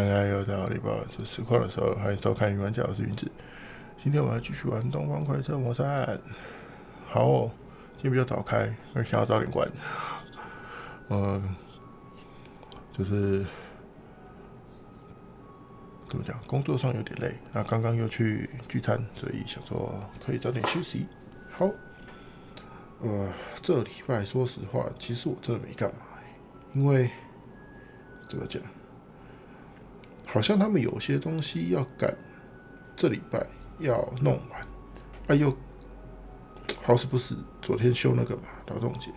又到礼拜这实况的时候，欢迎收看云玩家，我是云子。今天我要继续玩《东方快车谋杀案》。好哦，今天比较早开，因为想要早点关。就是怎么讲，工作上有点累，那刚刚又去聚餐，所以想说可以早点休息。好，这礼拜说实话，其实我真的没干嘛，因为怎么讲？好像他们有些东西要赶，这礼拜要弄完，又好死不死，昨天休那个嘛劳动节，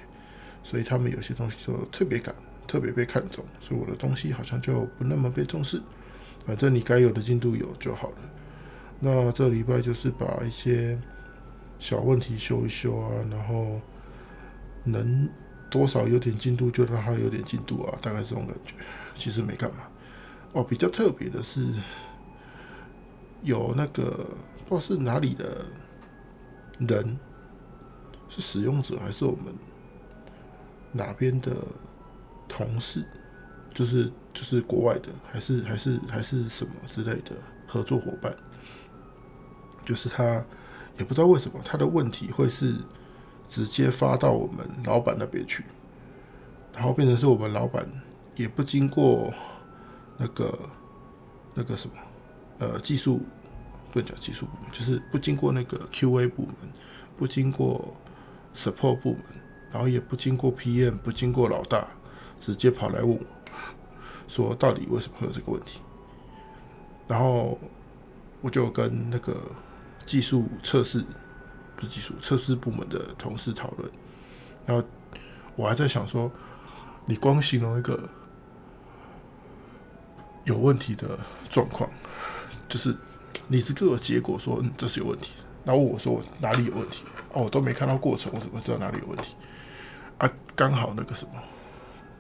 所以他们有些东西就特别赶，特别被看重，所以我的东西好像就不那么被重视。反正你该有的进度有就好了。那这礼拜就是把一些小问题修一修啊，然后能多少有点进度就让它有点进度啊，大概是这种感觉。其实没干嘛。比较特别的是，有那个不知道是哪里的人，是使用者还是我们哪边的同事，就是国外的，还是什么之类的合作伙伴，就是他也不知道为什么他的问题会是直接发到我们老板那边去，然后变成是我们老板也不经过那个什么技术，不能讲技术部门，就是不经过那个 QA 部门，不经过 support 部门，然后也不经过 PM， 不经过老大，直接跑来问我，说到底为什么会有这个问题？然后我就跟那个技术测试，不是技术测试部门的同事讨论，然后我还在想说，你光形容一个有问题的状况，就是你只给我结果说这是有问题，然后问我说我哪里有问题，我都没看到过程，我怎么知道哪里有问题？刚好那个什么，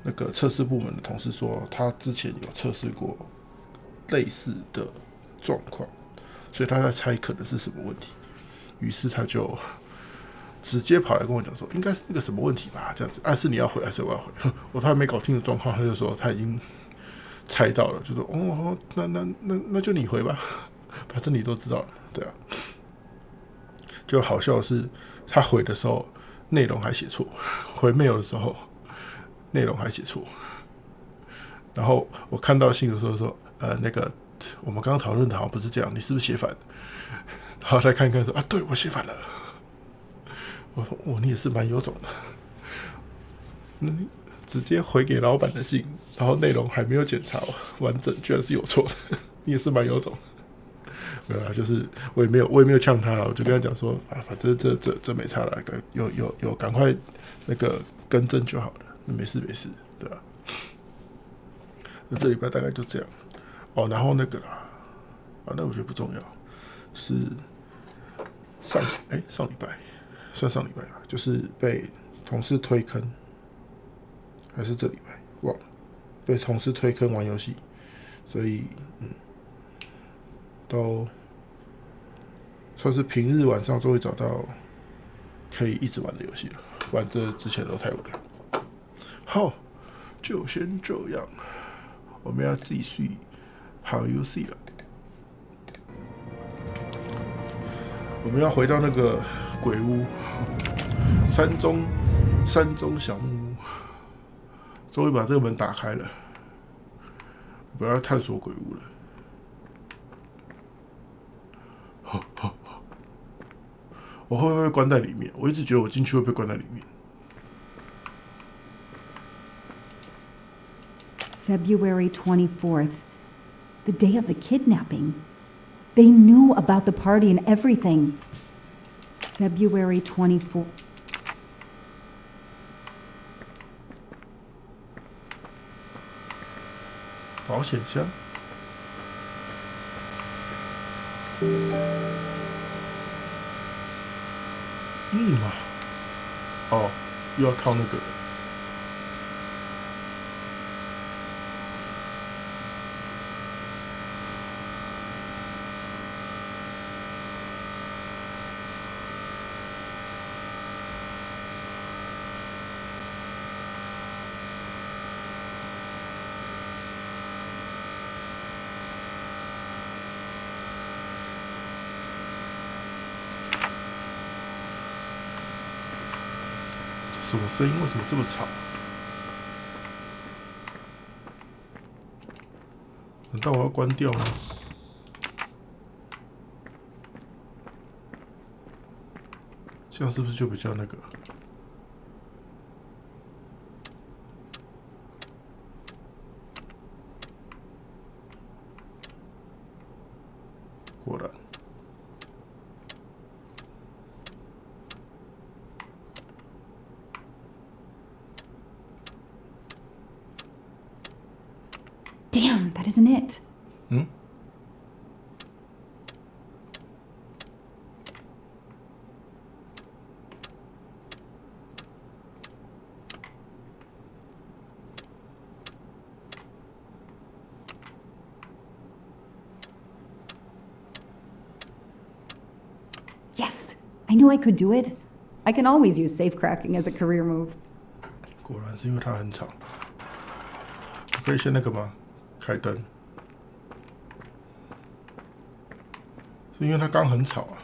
那个测试部门的同事说他之前有测试过类似的状况，所以他在猜可能是什么问题，于是他就直接跑来跟我讲说，应该是那个什么问题吧，这样子，是你要回还是我要回？我他还没搞清楚状况，他就说他已经猜到了，就说那就你回吧，反正你都知道了，对啊。就好笑的是，他回的时候内容还写错，回 mail 的时候内容还写错。然后我看到信的时候说，那个我们刚刚讨论的好像不是这样，你是不是写反？然后再看一看说，对我写反了。我说你也是蛮有种的。直接回给老板的信，然后内容还没有检查完整，居然是有错的，你也是蛮有种。没有啦，就是我也没有呛他了，我就跟他讲说反正这没差了，有赶快那个更正就好了，没事，对吧？那这礼拜大概就这样然后那个啦，那我觉得不重要，是上礼拜算上礼拜吧，就是被同事推坑。还是这礼拜忘了，被同事推坑玩游戏，所以都算是平日晚上终于找到可以一直玩的游戏了，不然这之前都太无聊。好，就先这样，我们要继续好游戏了。我们要回到那个鬼屋，山中小木屋。终于把这个门打开了，我要探索鬼屋了。我会不会被关在里面？我一直觉得我进去会被关在里面。February 24th, the day of the kidnapping. They knew about the party and everything. February 24th. 保险箱，密码，又要靠那个。什么声音？为什么这么吵？难道我要关掉吗？这样是不是就比较那个？果然。Damn, that isn't it. 嗯。Yes, I knew I could do it. I can always use safe cracking as a career move. 果然是因为它很吵。我可以先那个吗？开灯。是因为它刚很吵啊。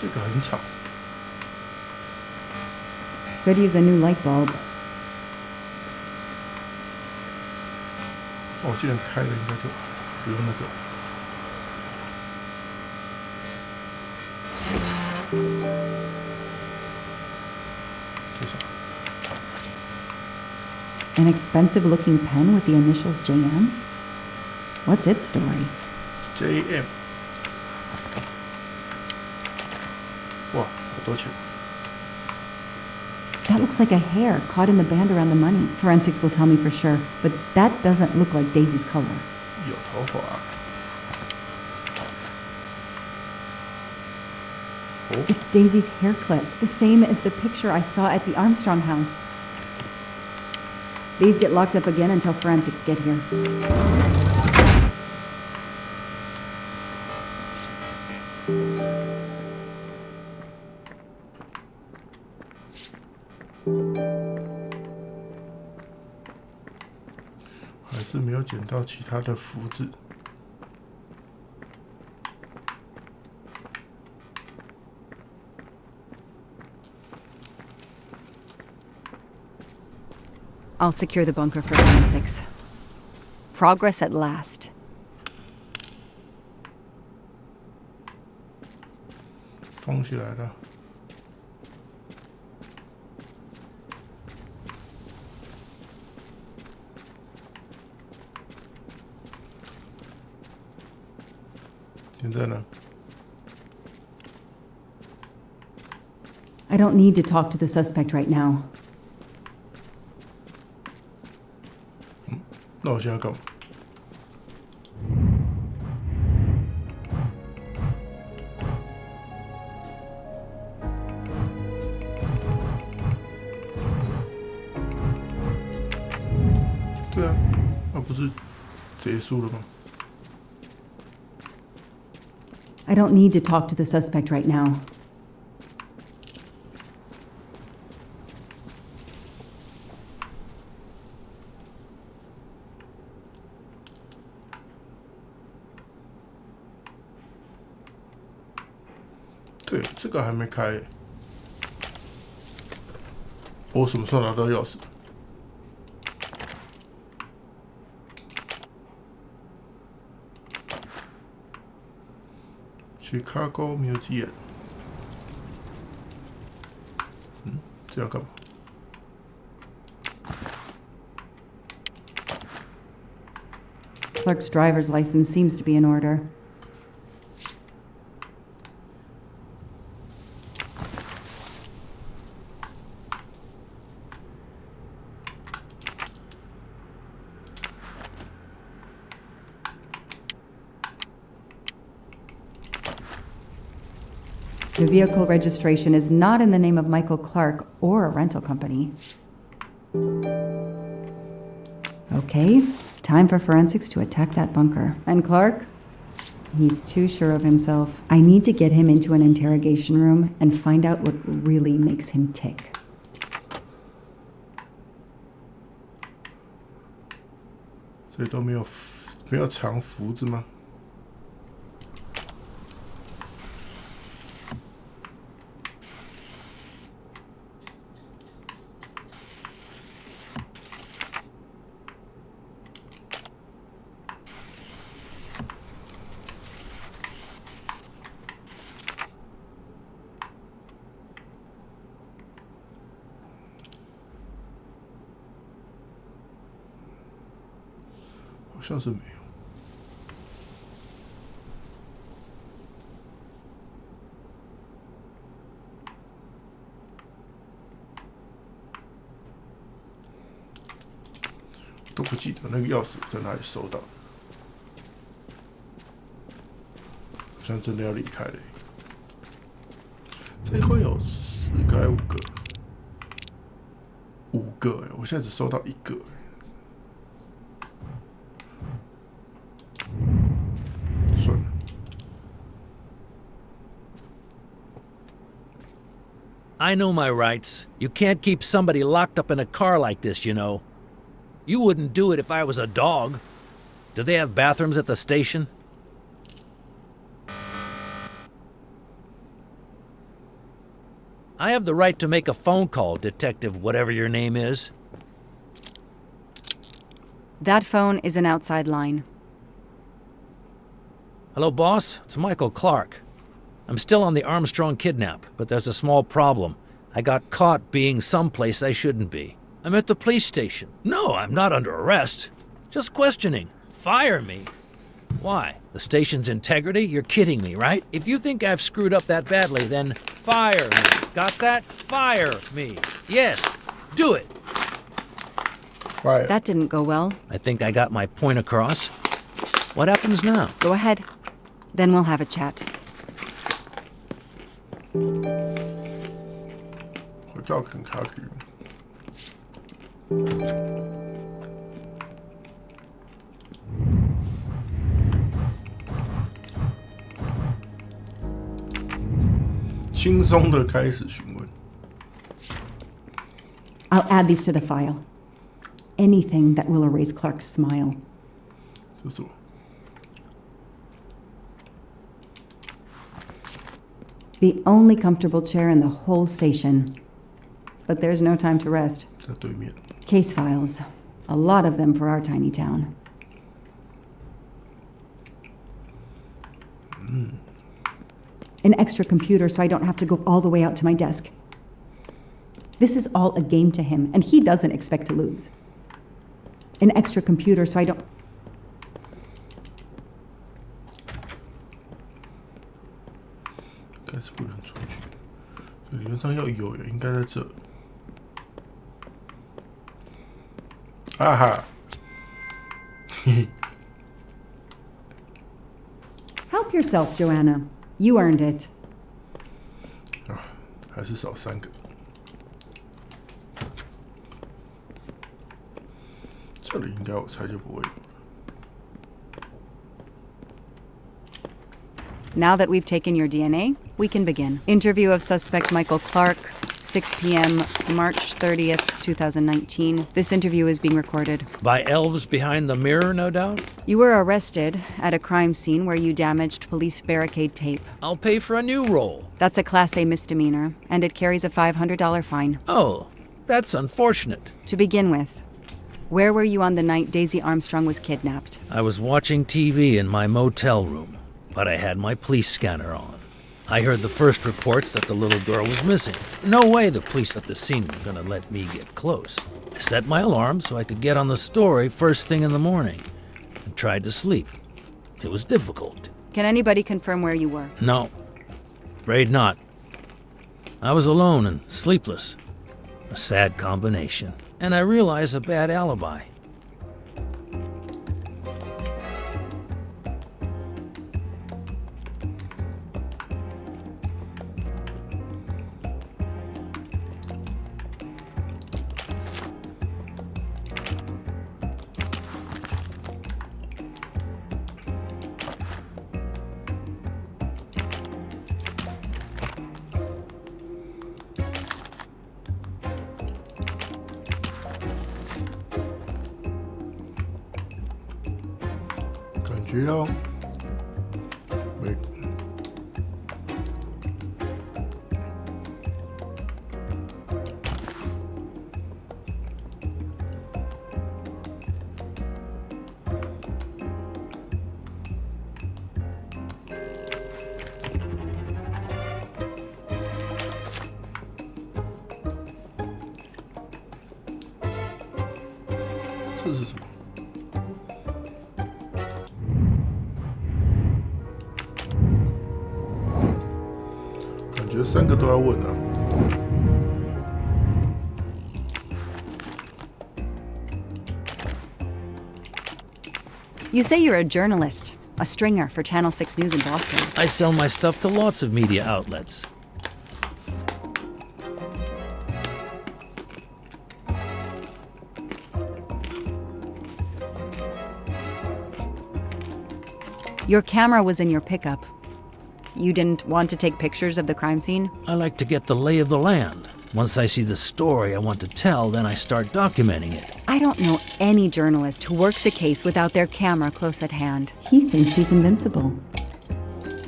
这个很吵。Could use a new light bulb. 哦，既然开了，应该就不用那个。这啥 An expensive-looking pen with the initials JM? What's its story?？JM。哇，好多钱！ That looks like a hair caught in the band around the money. Forensics will tell me for sure, but that doesn't look like Daisy's color. 有头发。哦， It's Daisy's hair clip, the same as the picture I saw at the Armstrong house. These get locked up again until forensics get here. 还是没有捡到其他的符纸。I'll secure the bunker for forensics. Progress at last. 封起来了。现在呢？ I don't need to talk to the suspect right now. 那我现在干嘛？对啊，那不是结束了吗？ I don't need to talk to the suspect right now. 对，这个还没开。我什么时候拿到钥匙？ Chicago Museum。这要干嘛？ Clerk's driver's license seems to be in order. The vehicle registration is not in the name of Michael Clark or a rental company. Okay, time for forensics to attack that bunker. And Clark? He's too sure of himself. I need to get him into an interrogation room and find out what really makes him tick. 所以都没有藏福字吗？像是没有。都不记得那个钥匙在哪里收到，好像真的要离开了。这一关有4个还是5个？5个哎，我现在只收到1个哎，算了。I know my rights. You can't keep somebody locked up in a car like this, you know. You wouldn't do it if I was a dog. Do they have bathrooms at the station? I have the right to make a phone call, Detective whatever your name is. That phone is an outside line. Hello, boss. It's Michael Clark. I'm still on the Armstrong kidnap, but there's a small problem. I got caught being someplace I shouldn't be. I'm at the police station. No, I'm not under arrest. Just questioning. Fire me. Why? The station's integrity? You're kidding me, right? If you think I've screwed up that badly, then fire me. Got that? Fire me. Yes, do it. Fire. That didn't go well. I think I got my point across. What happens now? Go ahead. Then we'll have a chat. 回到肯卡区。轻松的开始询问。I'll add these to the file. Anything that will erase Clark's smile. 这是什么？ The only comfortable chair in the whole station. But there's no time to rest. 在对面。 Case files. A lot of them for our tiny town. An extra computer so I don't have to go all the way out to my desk. This is all a game to him, and he doesn't expect to lose. An extra computer so I don't... 应该是不能出去，所以理论上要有，应该在这。啊哈，嘿嘿。 Help yourself, Joanna. You earned it. 啊，还是少3个。这里应该我猜就不会有了。 Now that we've taken your DNA, we can begin. Interview of suspect Michael Clark, 6 p.m., March 30th, 2019. This interview is being recorded. By elves behind the mirror, no doubt? You were arrested at a crime scene where you damaged police barricade tape. I'll pay for a new role. That's a Class A misdemeanor, and it carries a $500 fine. Oh, that's unfortunate. To begin with, where were you on the night Daisy Armstrong was kidnapped? I was watching TV in my motel room, but I had my police scanner on. I heard the first reports that the little girl was missing. No way the police at the scene were gonna let me get close. I set my alarm so I could get on the story first thing in the morning, and tried to sleep. It was difficult. Can anybody confirm where you were? No, afraid not. I was alone and sleepless. A sad combination. And I realized a bad alibi.觉要没这是什么？觉得3个都要问啊。You say you're a journalist, a stringer for Channel 6 News in Boston. I sell my stuff to lots of media outlets. Your camera was in your pickup. You didn't want to take pictures of the crime scene? I like to get the lay of the land. Once I see the story I want to tell, then I start documenting it. I don't know any journalist who works a case without their camera close at hand. He thinks he's invincible.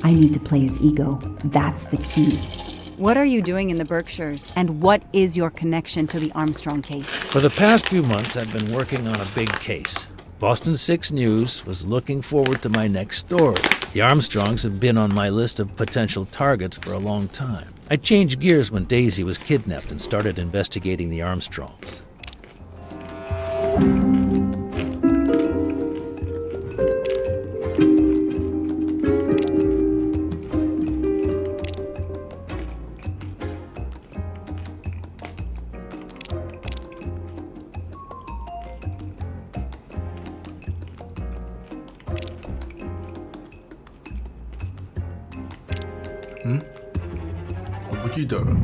I need to play his ego. That's the key. What are you doing in the Berkshires? And what is your connection to the Armstrong case? For the past few months, I've been working on a big case. Boston 6 News was looking forward to my next story. The Armstrongs have been on my list of potential targets for a long time. I changed gears when Daisy was kidnapped and started investigating the Armstrongs. Hmm? 我不记得了。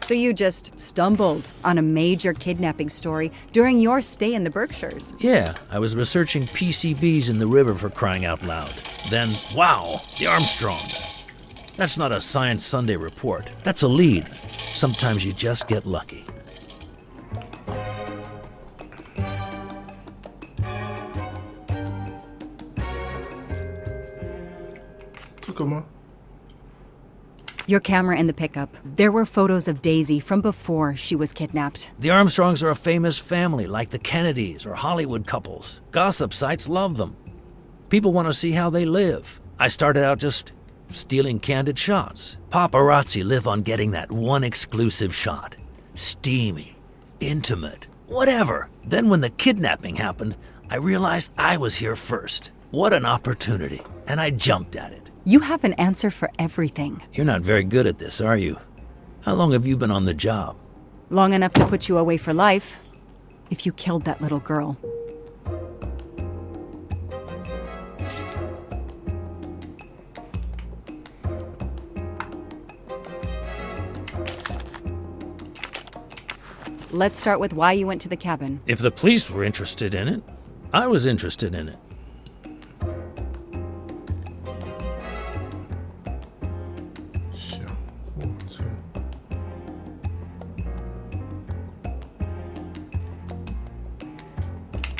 So you just stumbled on a major kidnapping story during your stay in the Berkshires. Yeah, I was researching PCBs in the river for crying out loud. Then, wow, the Armstrongs. That's not a Science Sunday report. That's a lead. Sometimes you just get lucky. 这个吗？ Your camera in the pickup. There were photos of Daisy from before she was kidnapped. The Armstrongs are a famous family, like the Kennedys or Hollywood couples. Gossip sites love them. People want to see how they live. I started out just stealing candid shots. Paparazzi live on getting that one exclusive shot. Steamy, intimate, whatever. Then when the kidnapping happened, I realized I was here first. What an opportunity. And I jumped at it. You have an answer for everything. You're not very good at this, are you? How long have you been on the job? Long enough to put you away for life. If you killed that little girl. Let's start with why you went to the cabin. If the police were interested in it, I was interested in it.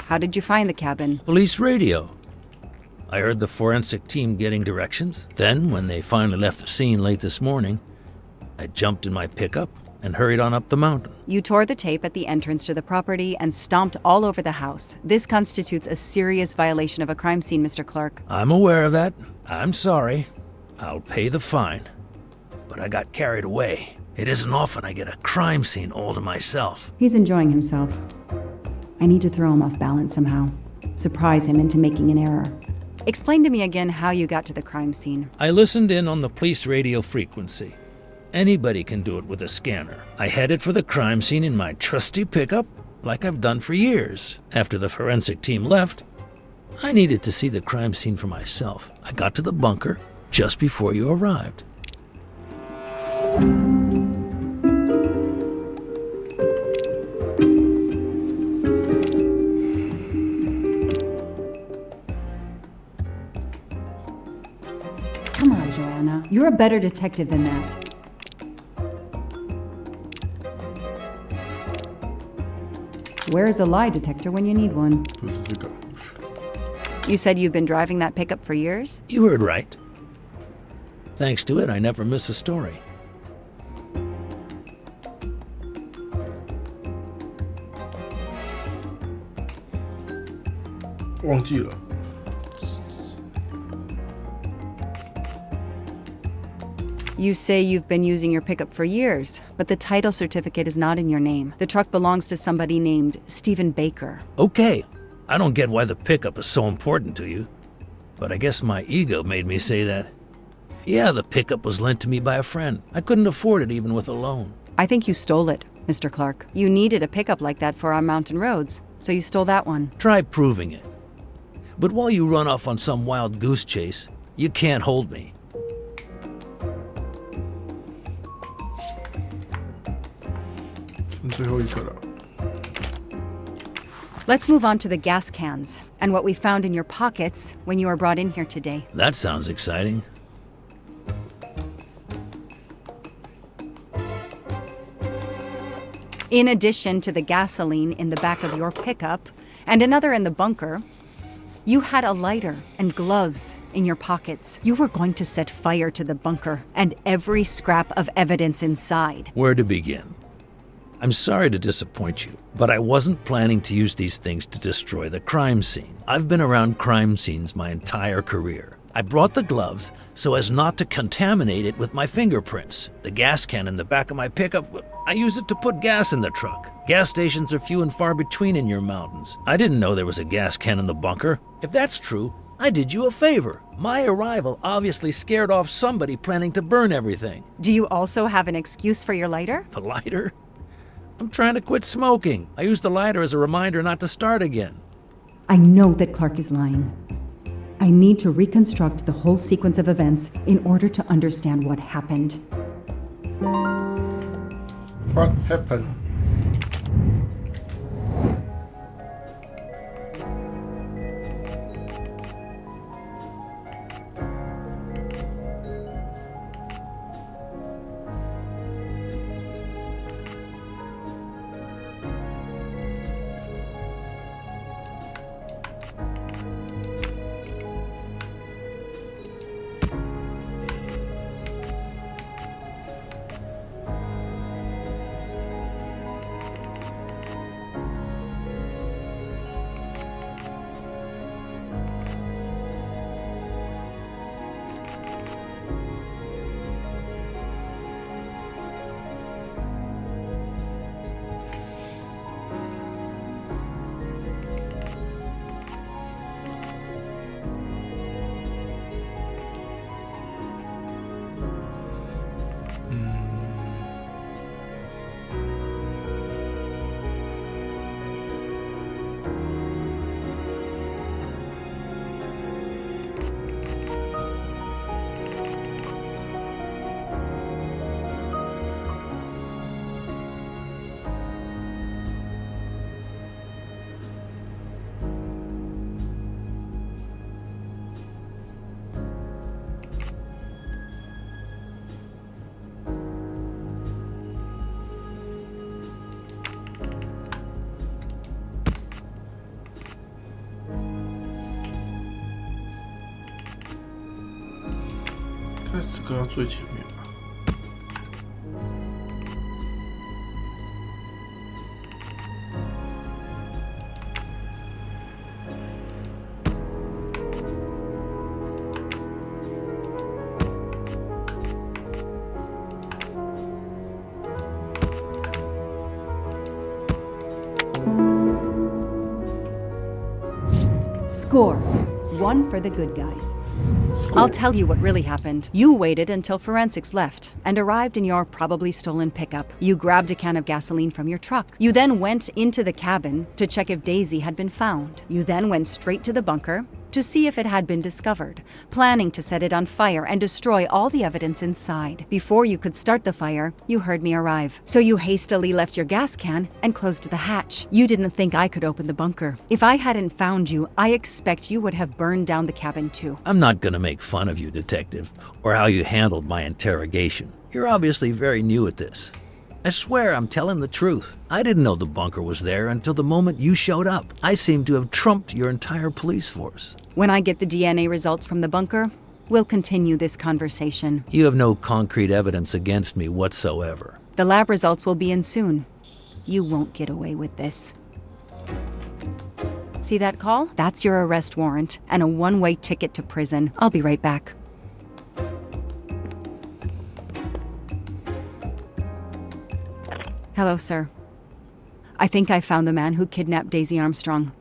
How did you find the cabin? Police radio. I heard the forensic team getting directions. Then, when they finally left the scene late this morning, I jumped in my pickup and hurried on up the mountain. You tore the tape at the entrance to the property and stomped all over the house. This constitutes a serious violation of a crime scene, Mr. Clark. I'm aware of that. I'm sorry. I'll pay the fine. But I got carried away. It isn't often I get a crime scene all to myself. He's enjoying himself. I need to throw him off balance somehow. Surprise him into making an error. Explain to me again how you got to the crime scene. I listened in on the police radio frequency. Anybody can do it with a scanner. I headed for the crime scene in my trusty pickup, like I've done for years. After the forensic team left, I needed to see the crime scene for myself. I got to the bunker just before you arrived. Come on, Joanna. You're a better detective than that. Where's a lie detector when you need one? 不是这个。 You said you've been driving that pickup for years? You heard right. Thanks to it, I never miss a story. 忘记了。 You say you've been using your pickup for years, but the title certificate is not in your name. The truck belongs to somebody named Stephen Baker. Okay, I don't get why the pickup is so important to you, but I guess my ego made me say that. Yeah, the pickup was lent to me by a friend. I couldn't afford it even with a loan. I think you stole it, Mr. Clark. You needed a pickup like that for our mountain roads, so you stole that one. Try proving it. But while you run off on some wild goose chase, you can't hold me. 剩最后一个了。 Let's move on to the gas cans and what we found in your pockets when you were brought in here today. That sounds exciting. In addition to the gasoline in the back of your pickup and another in the bunker, you had a lighter and gloves in your pockets. You were going to set fire to the bunker and every scrap of evidence inside. Where to begin? I'm sorry to disappoint you, but I wasn't planning to use these things to destroy the crime scene. I've been around crime scenes my entire career. I brought the gloves so as not to contaminate it with my fingerprints. The gas can in the back of my pickup, I use it to put gas in the truck. Gas stations are few and far between in your mountains. I didn't know there was a gas can in the bunker. If that's true, I did you a favor. My arrival obviously scared off somebody planning to burn everything. Do you also have an excuse for your lighter? The lighter? I'm trying to quit smoking. I used the lighter as a reminder not to start again. I know that Clark is lying. I need to reconstruct the whole sequence of events in order to understand what happened. What happened?这个要最前面吧。Score. One for the good guys. I'll tell you what really happened. You waited until forensics left and arrived in your probably stolen pickup. You grabbed a can of gasoline from your truck. You then went into the cabin to check if Daisy had been found. You then went straight to the bunker to see if it had been discovered, planning to set it on fire and destroy all the evidence inside. Before you could start the fire, you heard me arrive. So you hastily left your gas can and closed the hatch. You didn't think I could open the bunker. If I hadn't found you, I expect you would have burned down the cabin too. I'm not gonna make fun of you, Detective, or how you handled my interrogation. You're obviously very new at this. I swear I'm telling the truth. I didn't know the bunker was there until the moment you showed up. I seem to have trumped your entire police force. When I get the DNA results from the bunker, we'll continue this conversation. You have no concrete evidence against me whatsoever. The lab results will be in soon. You won't get away with this. See that call? That's your arrest warrant and a one-way ticket to prison. I'll be right back. Hello, sir. I think I found the man who kidnapped Daisy Armstrong.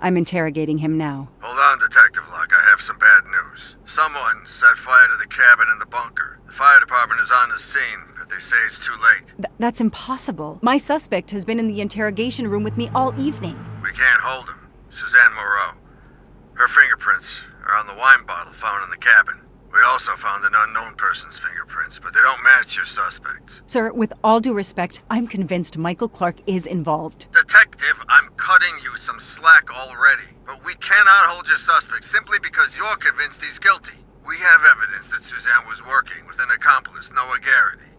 I'm interrogating him now. Hold on, Detective Locke. I have some bad news. Someone set fire to the cabin in the bunker. The fire department is on the scene, but they say it's too late. That's impossible. My suspect has been in the interrogation room with me all evening. We can't hold him. Suzanne Moreau. Her fingerprints are on the wine bottle found in the cabin. We also found an unknown person's fingerprints, but they don't match your suspects. Sir, with all due respect, I'm convinced Michael Clark is involved. Detective, I'm cutting you some slack already. But we cannot hold your suspect simply because you're convinced he's guilty. We have evidence that Suzanne was working with an accomplice, Noah Garrity.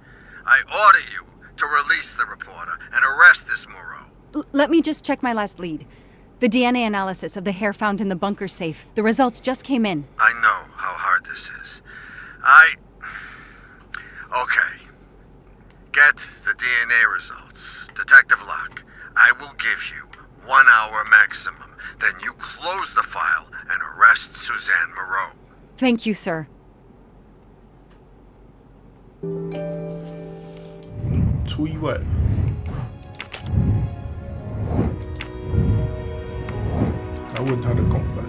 I order you to release the reporter and arrest this Moreau. Let me just check my last lead. The DNA analysis of the hair found in the bunker safe. The results just came in. I know how hard this is. Okay. Get the DNA results. Detective Locke, I will give you 1 hour maximum. Then you close the file and arrest Suzanne Moreau. Thank you, sir. 出意外了。来问他的共犯。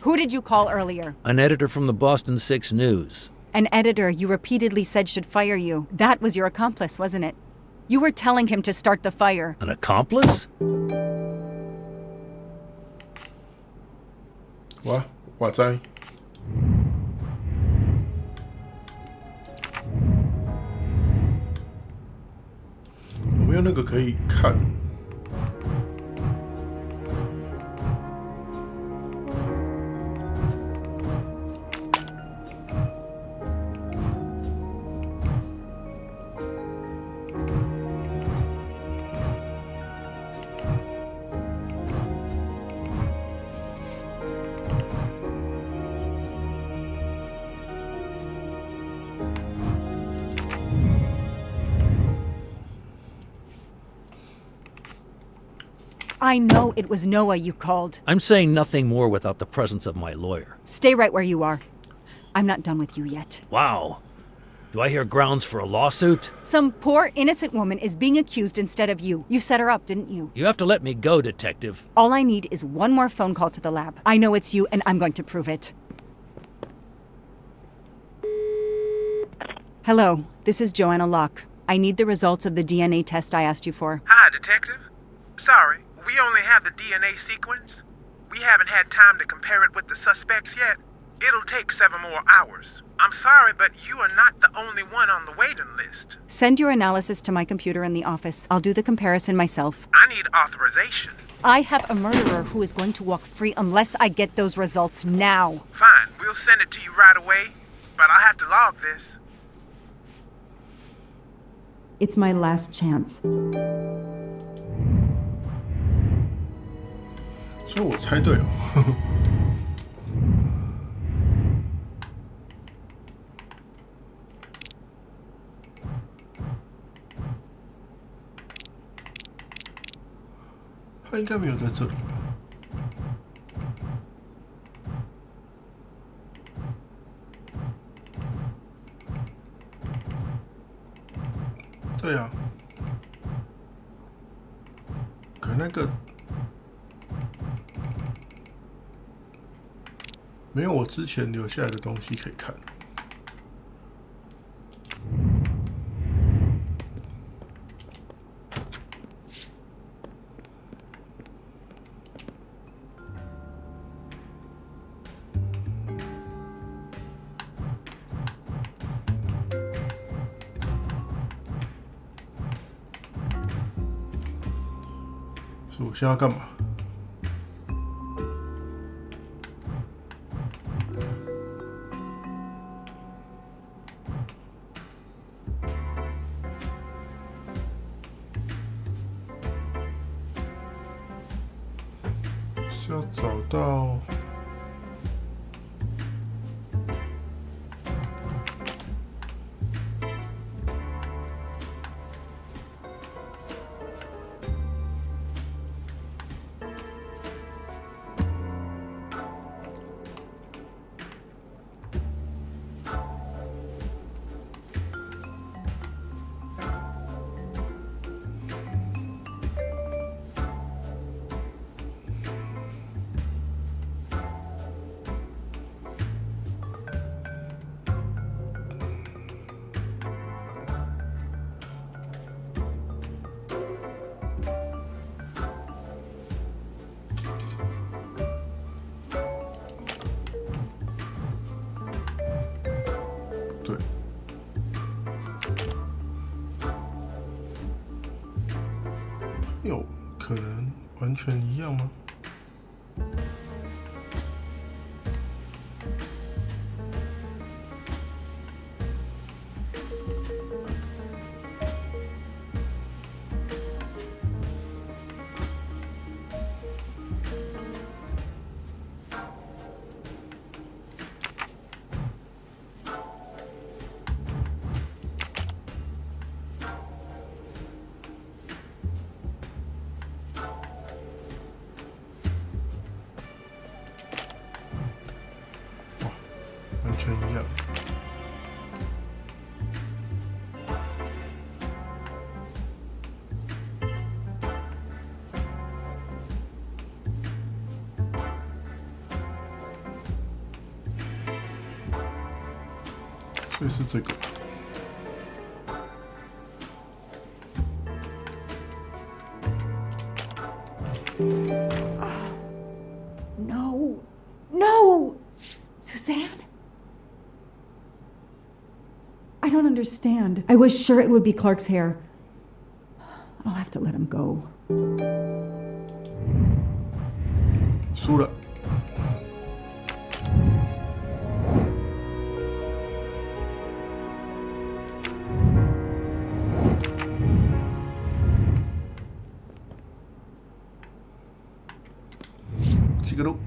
Who did you call earlier? An editor from the Boston 6 News. An editor you repeatedly said should fire you. That was your accomplice, wasn't it? You were telling him to start the fire. An accomplice?我知。我没有那个可以看。I know it was Noah you called. I'm saying nothing more without the presence of my lawyer. Stay right where you are. I'm not done with you yet. Wow. Do I hear grounds for a lawsuit? Some poor innocent woman is being accused instead of you. You set her up, didn't you? You have to let me go, Detective. All I need is one more phone call to the lab. I know it's you, and I'm going to prove it. Hello, this is Joanna Locke. I need the results of the DNA test I asked you for. Hi, Detective. Sorry, we only have the DNA sequence. We haven't had time to compare it with the suspects yet. It'll take 7 more hours. I'm sorry, but you are not the only one on the waiting list. Send your analysis to my computer in the office. I'll do the comparison myself. I need authorization. I have a murderer who is going to walk free unless I get those results now. Fine, we'll send it to you right away, but I'll have to log this. It's my last chance. 所以我猜对了。他应该没有在这里吧？对啊。那个没有我之前留下来的东西可以看。所以我现在要干嘛？是要找到对，有可能完全一样吗？完全一样。所以是这个。No. No! Suzanne? I don't understand. I was sure it would be Clark's hair. I'll have to let him go. 输了。几个路？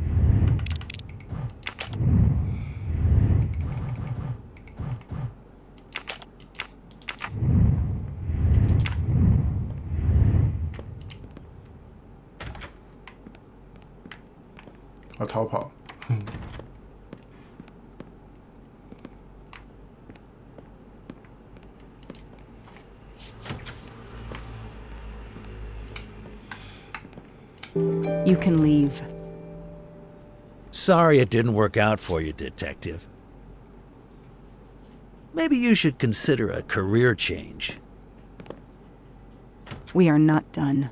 要逃跑。You can leave. Sorry it didn't work out for you, Detective. Maybe you should consider a career change. We are not done.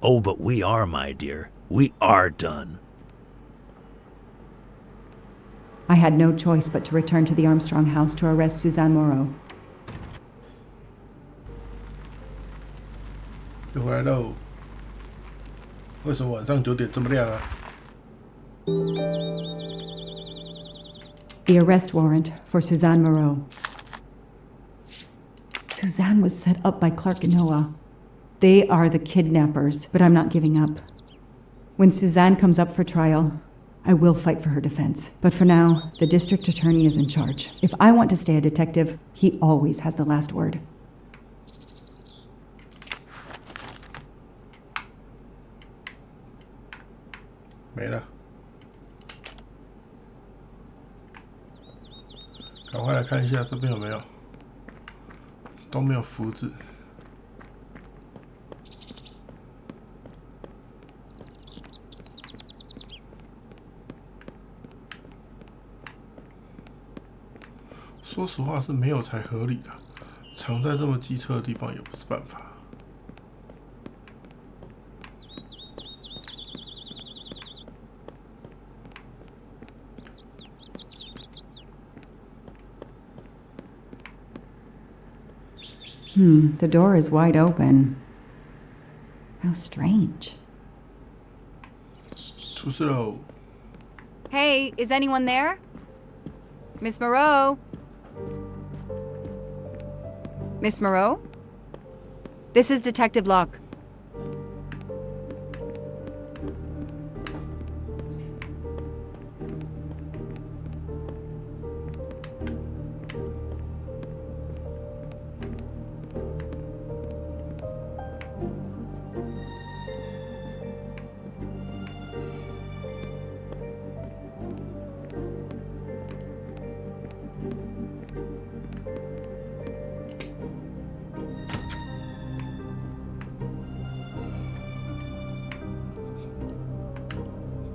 Oh, but we are, my dear. We are done. I had no choice but to return to the Armstrong house to arrest Suzanne Moreau. 又回来喽！为什么晚上9点这么亮啊？ The arrest warrant for Suzanne Moreau. Suzanne was set up by Clark and Noah. They are the kidnappers, but I'm not giving up. When Suzanne comes up for trial, I will fight for her defense. But for now, the district attorney is in charge. If I want to stay a detective, he always has the last word. 没了，赶快来看一下这边有没有，都没有符纸。说实话是没有才合理的，藏在这么机车的地方也不是办法。The door is wide open. How strange. 出事喽！ Hey, is anyone there? Miss Moreau? Miss Moreau? This is Detective Locke.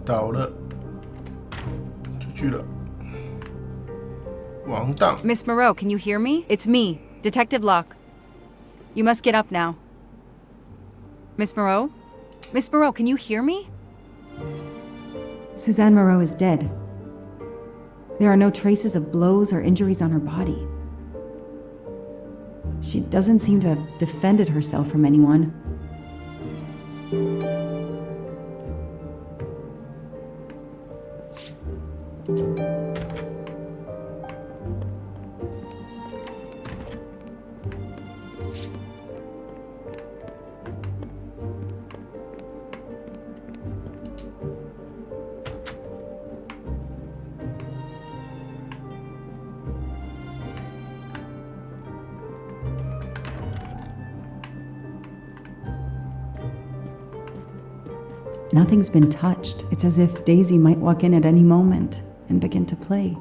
倒了，出去了，王荡。 Miss Moreau, can you hear me? It's me, Detective Locke. You must get up now. Miss Moreau? Miss Moreau, can you hear me? Suzanne Moreau is dead. There are no traces of blows or injuries on her body. She doesn't seem to have defended herself from anyone. Nothing's been touched. It's as if Daisy might walk in at any moment and begin to play.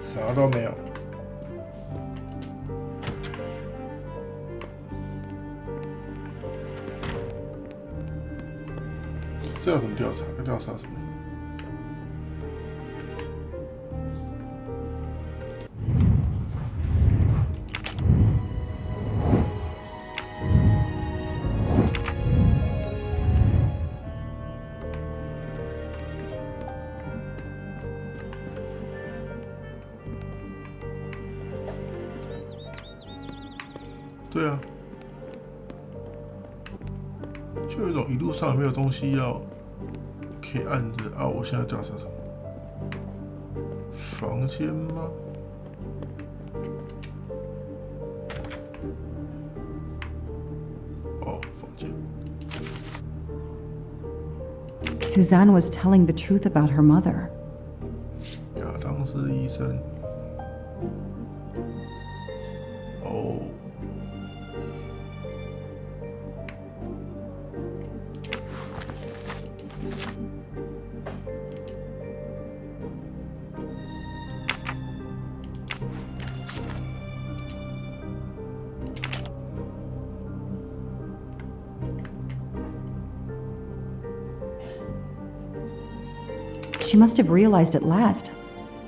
啥都没有。这要怎么调查？要调查什么？对啊，就有一种一路上有没有东西要可以按着啊？我现在调查什么？房间吗？哦，房间。 Suzanne was telling the truth about her mother. 亚当是医生。哦。 She must have realized at last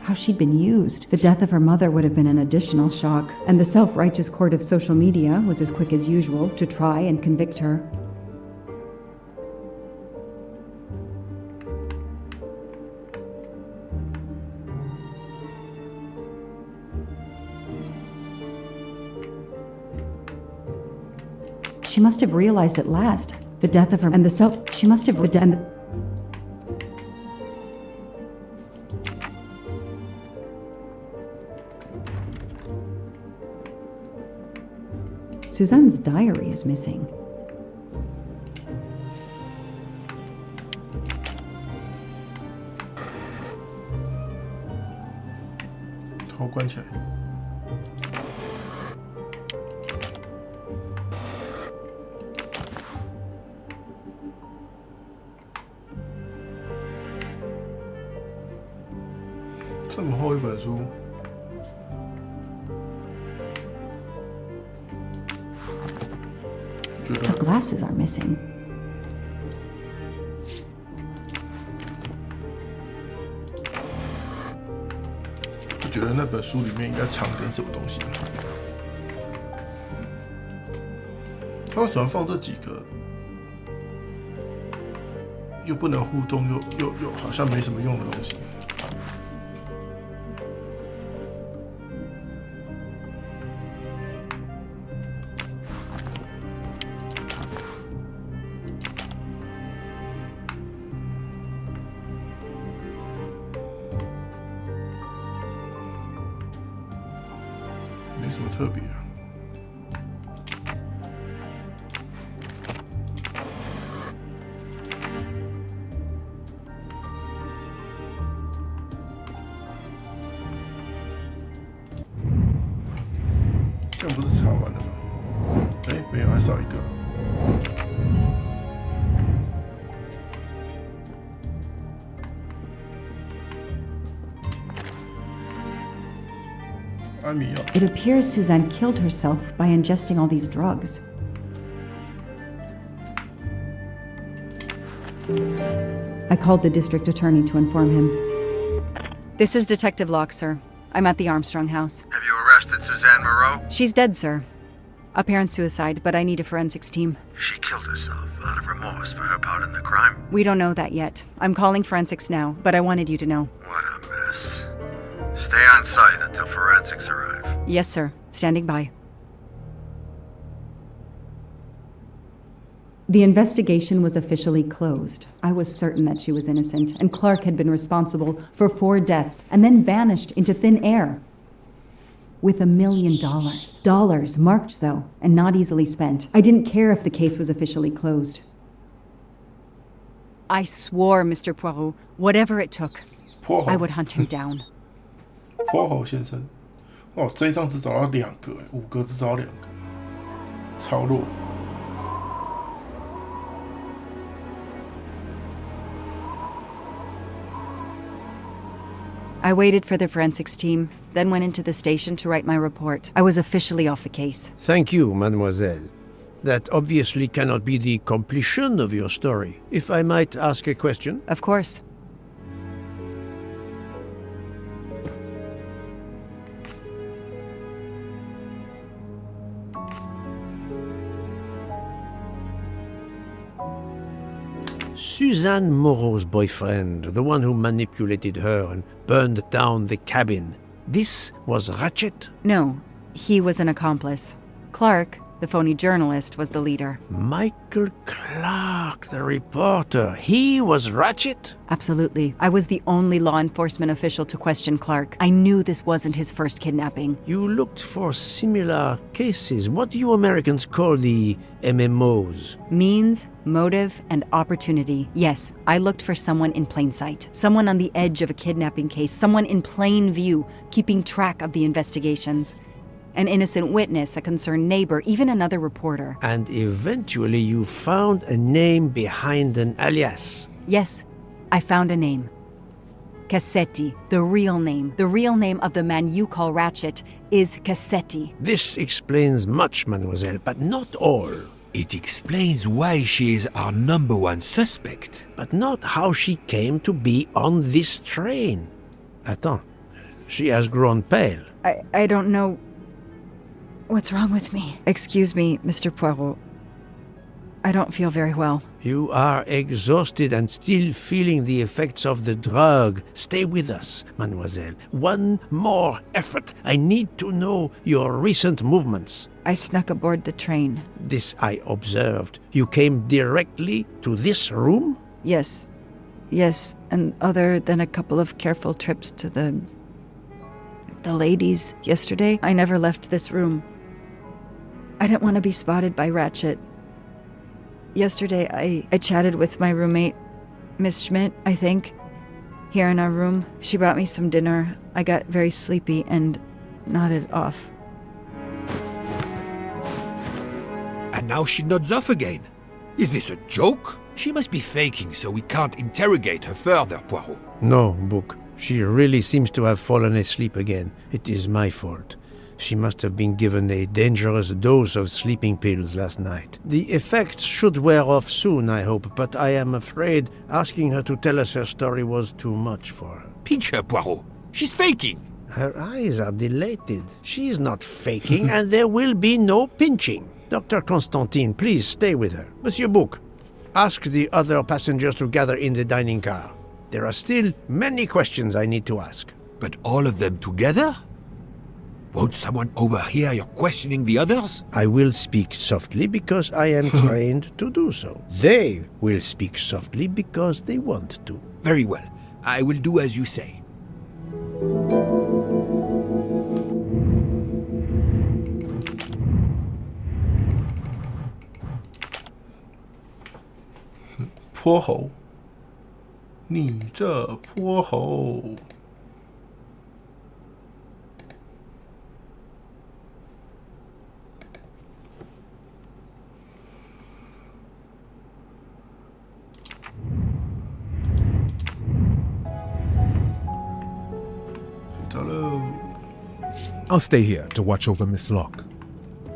how she'd been used. The death of her mother would have been an additional shock, and the self-righteous court of social media was as quick as usual to try and convict her. She must have realized at last the death of her and the self. She must have the. Suzanne's diary is missing. 头关起来。这么厚一本书。 The glasses are missing. 觉得那本书里面应该藏点什么东西。他为什么放这几个？又不能互动，又好像没什么用的东西。没什么特别啊。这样不是查完了吗？哎，没有，还少一个。安眠药。 It appears Suzanne killed herself by ingesting all these drugs. I called the district attorney to inform him. This is Detective Locke, sir. I'm at the Armstrong house. Have you arrested Suzanne Moreau? She's dead, sir. Apparent suicide, but I need a forensics team. She killed herself out of remorse for her part in the crime. We don't know that yet. I'm calling forensics now, but I wanted you to know. What a mess. Stay on site until forensics arrive. Yes, sir. Standing by. The investigation was officially closed. I was certain that she was innocent, and Clark had been responsible for 4 deaths and then vanished into thin air. With $1 million. Dollars marked, though, and not easily spent. I didn't care if the case was officially closed. I swore, Mr. Poirot, whatever it took, I would hunt him down. 泼猴先生，哦，这一张只找到2个，5个只找到2个，超弱。I waited for the forensics team, then went into the station to write my report. I was officially off the case. Thank you, mademoiselle. That obviously cannot be the completion of your story. If I might ask a question? Of course. Suzanne Moreau's boyfriend, the one who manipulated her and burned down the cabin, this was Ratchet? No, he was an accomplice. Clark, the phony journalist, was the leader. Michael Clark, the reporter, he was Ratchet? Absolutely. I was the only law enforcement official to question Clark. I knew this wasn't his first kidnapping. You looked for similar cases. What do you Americans call the MMOs? Means, motive, and opportunity. Yes, I looked for someone in plain sight. Someone on the edge of a kidnapping case. Someone in plain view, keeping track of the investigations. An innocent witness, a concerned neighbor, even another reporter. And eventually you found a name behind an alias. Yes, I found a name. Cassetti, the real name. The real name of the man you call Ratchet is Cassetti. This explains much, mademoiselle, but not all. It explains why she is our #1 suspect. But not how she came to be on this train. Attends, she has grown pale. I don't know what's wrong with me. Excuse me, Mr. Poirot. I don't feel very well. You are exhausted and still feeling the effects of the drug. Stay with us, mademoiselle. One more effort. I need to know your recent movements. I snuck aboard the train. This I observed. You came directly to this room? Yes, and other than a couple of careful trips to the ladies yesterday, I never left this room. I didn't want to be spotted by Ratchet. Yesterday, I chatted with my roommate, Miss Schmidt, I think, here in our room. She brought me some dinner. I got very sleepy and nodded off. And now she nods off again. Is this a joke? She must be faking so we can't interrogate her further, Poirot. No, Book. She really seems to have fallen asleep again. It is my fault. She must have been given a dangerous dose of sleeping pills last night. The effects should wear off soon, I hope, but I am afraid asking her to tell us her story was too much for her. Pinch her, Poirot. She's faking. Her eyes are dilated. She is not faking, and there will be no pinching. Dr. Constantine, please stay with her. Monsieur Bouc, ask the other passengers to gather in the dining car. There are still many questions I need to ask. But all of them together? Won't someone overhear you questioning the others? I will speak softly because I am trained to do so. They will speak softly because they want to. Very well. I will do as you say. 泼猴，你这泼猴！走喽 I'll stay here to watch over Miss Locke.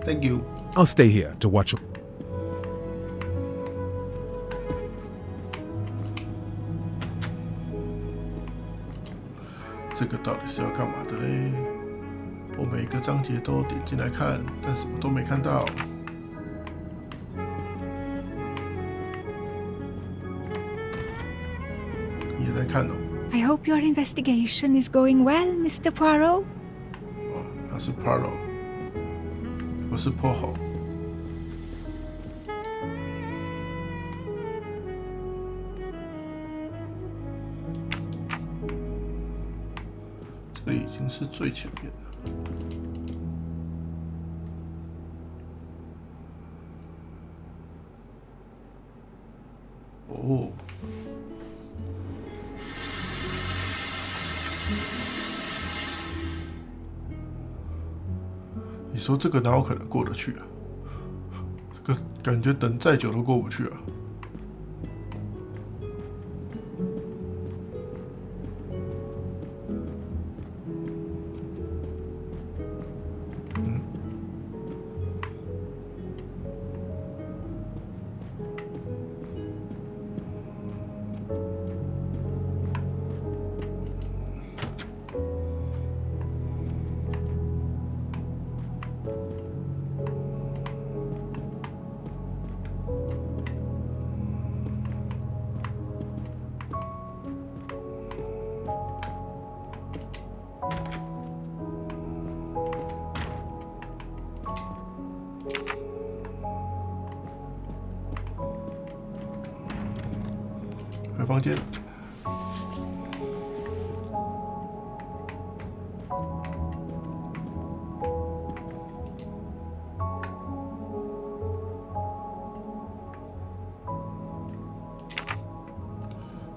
，Thank you。 I'll stay here to watch. 这个到底是要干嘛的嘞？我每个章节都点进来看，但什么都没看到。你也在看哦？ I hope your investigation is going well, Mr. Poirot. 哦，他是 Poirot， 我是泼猴。这里已经是最前面了。哦。你说这个哪有可能过得去啊？这个感觉等再久都过不去啊。回房间。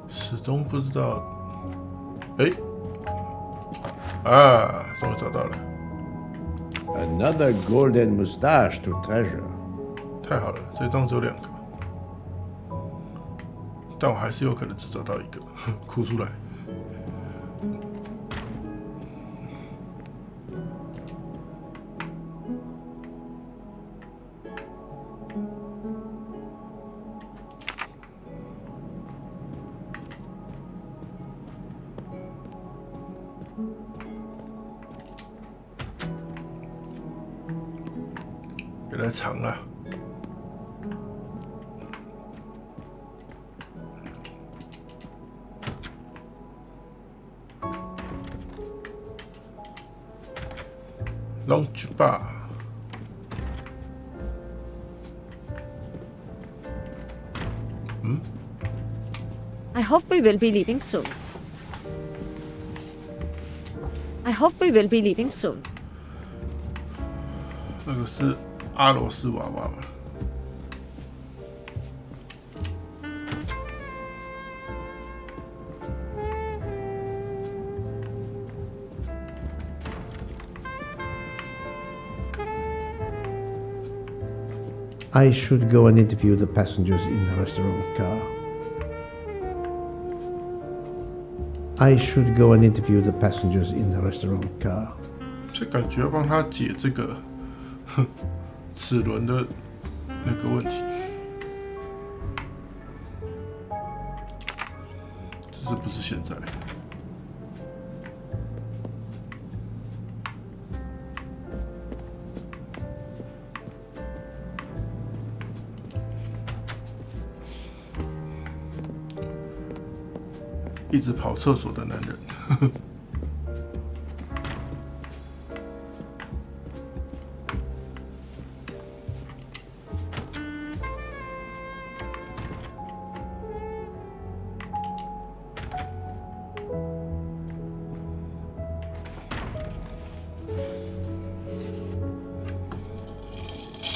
始终不知道。哎，啊，终于找到了。 Another golden mustache to treasure. 太好了，这张只有2个，但我还是有可能只找到1个，哭出来。原来长啊！Launch bar。I hope we will be leaving soon. I hope we will be leaving soon. 那个是阿罗斯娃娃吗？I should go and interview the passengers in the restaurant car. I should go and interview the passengers in the restaurant car. 这感觉要帮他解这个齿轮的那个问题，只是不是现在。一直跑厕所的男人。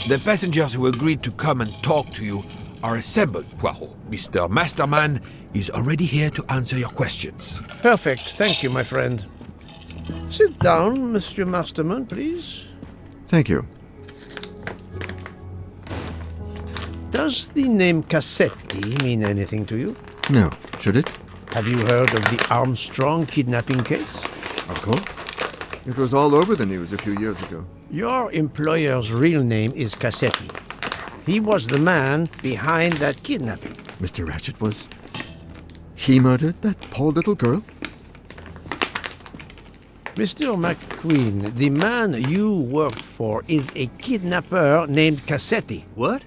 The passengers who agreed to come and talk to you are assembled, Poirot. Mr. Masterman is already here to answer your questions. Perfect. Thank you, my friend. Sit down, Monsieur Masterman, please. Thank you. Does the name Cassetti mean anything to you? No, should it? Have you heard of the Armstrong kidnapping case? Of course. It was all over the news a few years ago. Your employer's real name is Cassetti. He was the man behind that kidnapping. Mr. Ratchet was... He murdered that poor little girl? Mr. McQueen, the man you worked for is a kidnapper named Cassetti. What?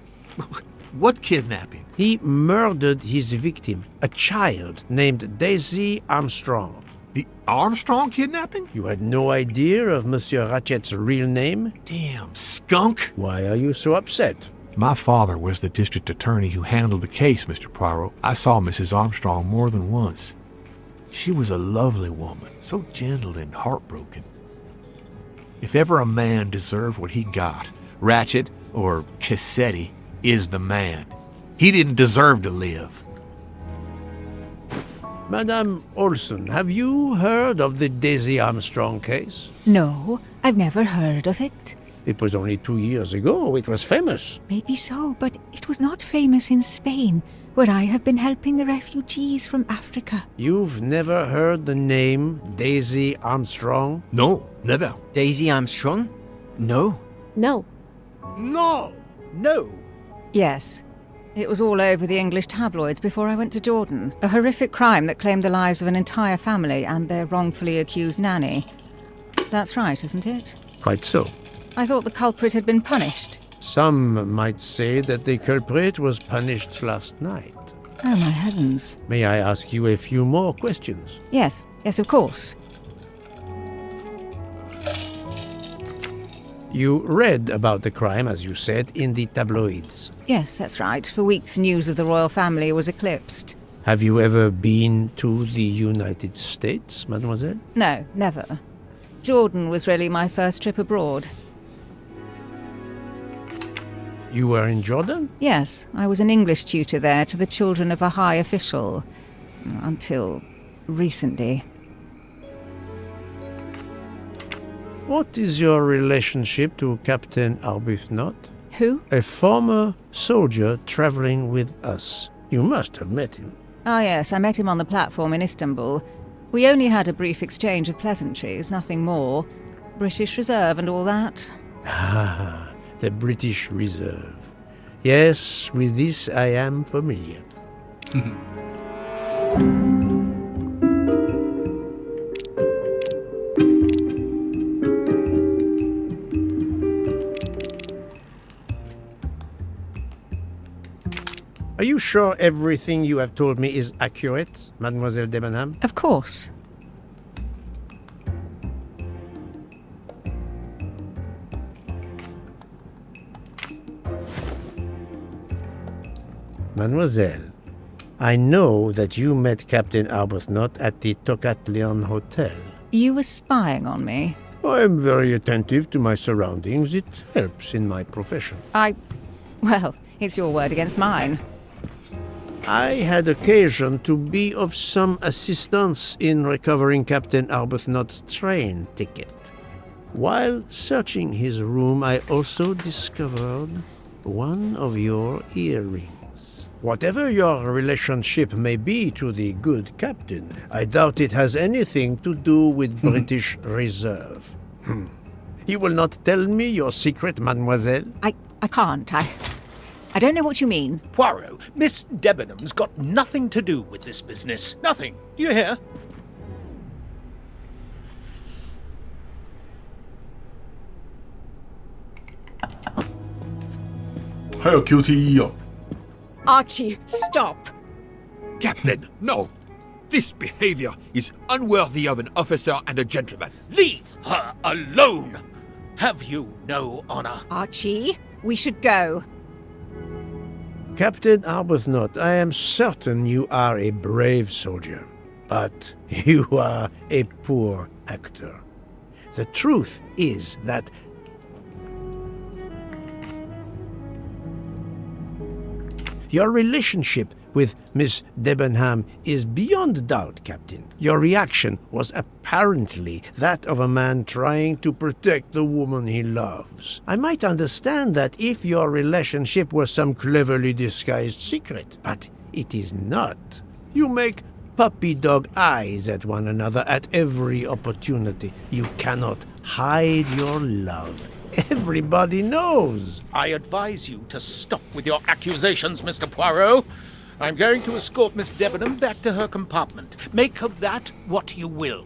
What kidnapping? He murdered his victim, a child named Daisy Armstrong. The Armstrong kidnapping? You had no idea of Monsieur Ratchet's real name? Damn skunk! Why are you so upset? My father was the district attorney who handled the case, Mr. Poirot. I saw Mrs. Armstrong more than once. She was a lovely woman, so gentle and heartbroken. If ever a man deserved what he got, Ratchet, or Cassetti, is the man. He didn't deserve to live. Madame Olson, have you heard of the Daisy Armstrong case? No, I've never heard of it. It was only 2 years ago. It was famous. Maybe so, but it was not famous in Spain, where I have been helping the refugees from Africa. You've never heard the name Daisy Armstrong? No, never. Daisy Armstrong? No. No. No! No! Yes. It was all over the English tabloids before I went to Jordan. A horrific crime that claimed the lives of an entire family and their wrongfully accused nanny. That's right, isn't it? Quite so. I thought the culprit had been punished. Some might say that the culprit was punished last night. Oh, my heavens. May I ask you a few more questions? Yes, of course. You read about the crime, as you said, in the tabloids. Yes, that's right. For weeks, news of the royal family was eclipsed. Have you ever been to the United States, mademoiselle? No, never. Jordan was really my first trip abroad. You were in Jordan? Yes, I was an English tutor there to the children of a high official. Until recently. What is your relationship to Captain Arbuthnot? Who? A former soldier traveling with us. You must have met him. Ah, yes, I met him on the platform in Istanbul. We only had a brief exchange of pleasantries, nothing more. British Reserve and all that. Ah, the British Reserve. Yes, with this I am familiar. Are you sure everything you have told me is accurate, Mademoiselle Debenham? Of course. Mademoiselle, I know that you met Captain Arbuthnot at the Tocatlion Hotel. You were spying on me. I am very attentive to my surroundings. It helps in my profession. Well, it's your word against mine. I had occasion to be of some assistance in recovering Captain Arbuthnot's train ticket. While searching his room, I also discovered one of your earrings. Whatever your relationship may be to the good captain, I doubt it has anything to do with British Reserve. You will not tell me your secret, mademoiselle? I can't. I don't know what you mean. Poirot, Miss Debenham's got nothing to do with this business. Nothing. Do you hear?还有 QTE 哦。 Archie, stop. Captain, no. This behavior is unworthy of an officer and a gentleman. Leave her alone! Have you no honor? Archie, we should go. Captain Arbuthnot, I am certain you are a brave soldier, but you are a poor actor. The truth is that your relationship with Miss Debenham is beyond doubt, Captain. Your reaction was apparently that of a man trying to protect the woman he loves. I might understand that if your relationship were some cleverly disguised secret, but it is not. You make puppy dog eyes at one another at every opportunity. You cannot hide your love. Everybody knows. I advise you to stop with your accusations, Mr. Poirot. I'm going to escort Miss Debenham back to her compartment. Make of that what you will.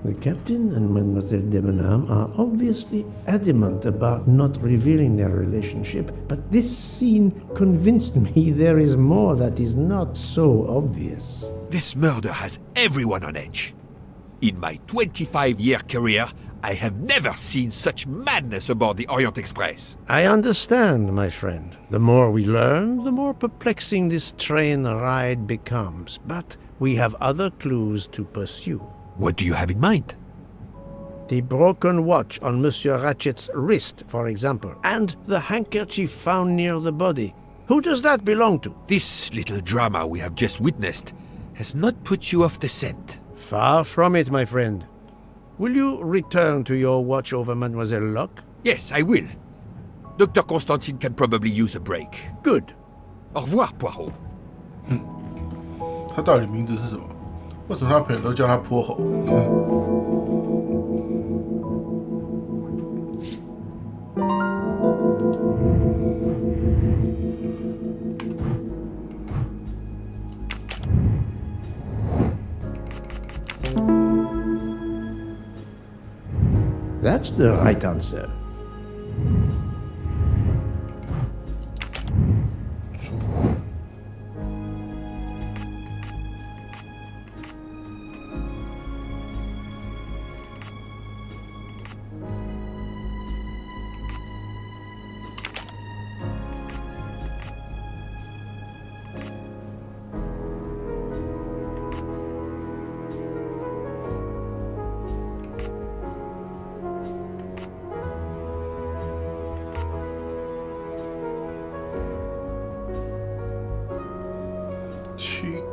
The captain and Mademoiselle Debenham are obviously adamant about not revealing their relationship, but this scene convinced me there is more that is not so obvious. This murder has everyone on edge. In my 25-year career, I have never seen such madness aboard the Orient Express. I understand, my friend. The more we learn, the more perplexing this train ride becomes. But we have other clues to pursue. What do you have in mind? The broken watch on Monsieur Ratchet's wrist, for example, and the handkerchief found near the body. Who does that belong to? This little drama we have just witnessed has not put you off the scent. Far from it, my friend. Will you return to your watch over Mademoiselle Locke? Yes, I will. Dr. Constantine can probably use a break. Good. Au revoir, Poirot. 他到底名字是什么？为什么他朋友都叫他泼猴？That's the right answer.7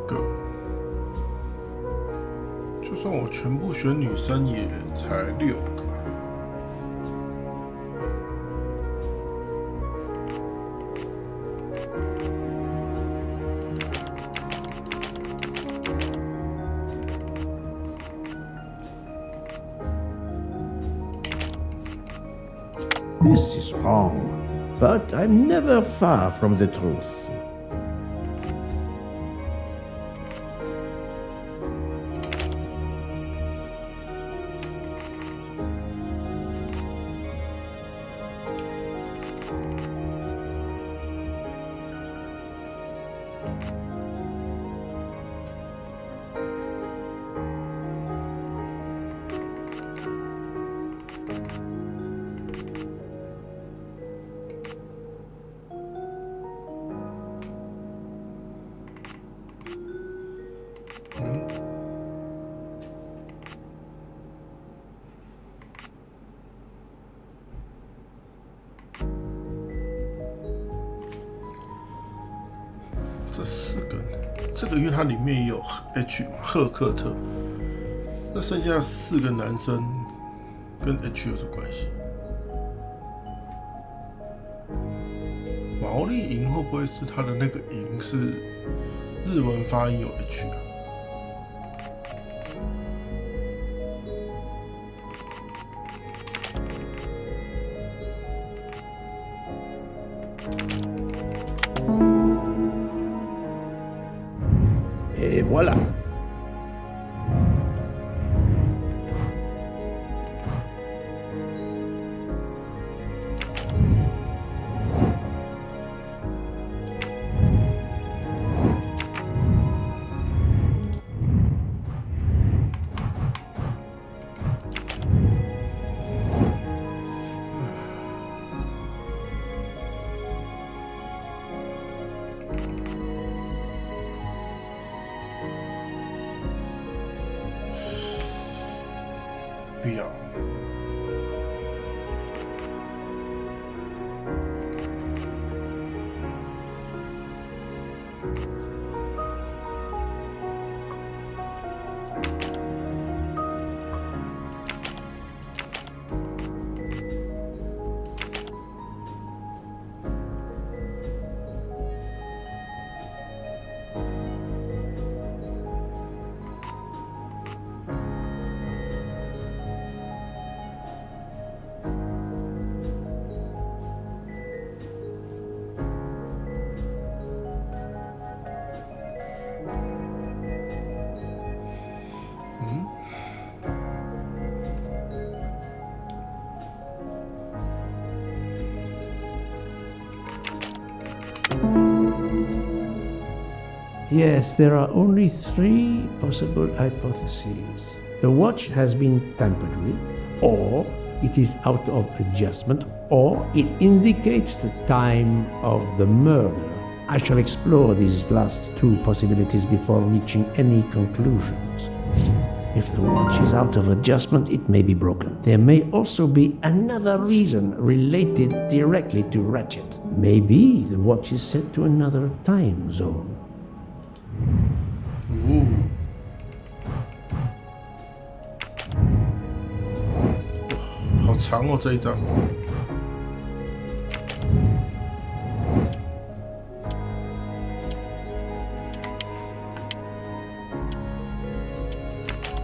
个，就算我全部选女生也才6个。This is wrong, but I'm never far from the truth.这4个，这个因为它里面也有 H 嘛，赫克特，那剩下4个男生跟 H 有什么关系？毛利银会不会是他的那个银是日文发音有 H 啊？Et voilà. 不要。Yes, there are only 3 possible hypotheses. The watch has been tampered with, or it is out of adjustment, or it indicates the time of the murder. I shall explore these last 2 possibilities before reaching any conclusions. If the watch is out of adjustment, it may be broken. There may also be another reason related directly to Ratchet. Maybe the watch is set to another time zone. 好长哦这一张。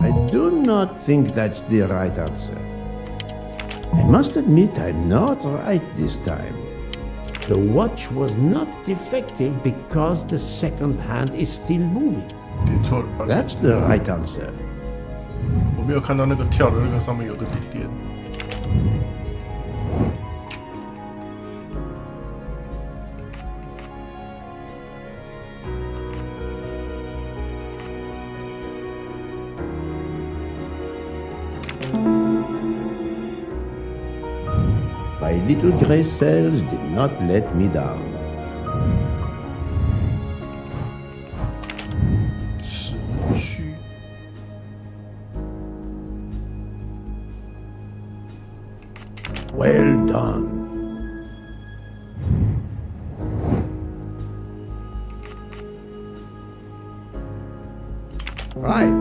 I do not think that's the right answer. I must admit I'm not right this time. The watch was not defective because the second hand is still moving. 点错了， That's the right answer. 我没有看到那个跳的那个上面有个点点。My little gray cells did not let me down. 时区。Well done. Right.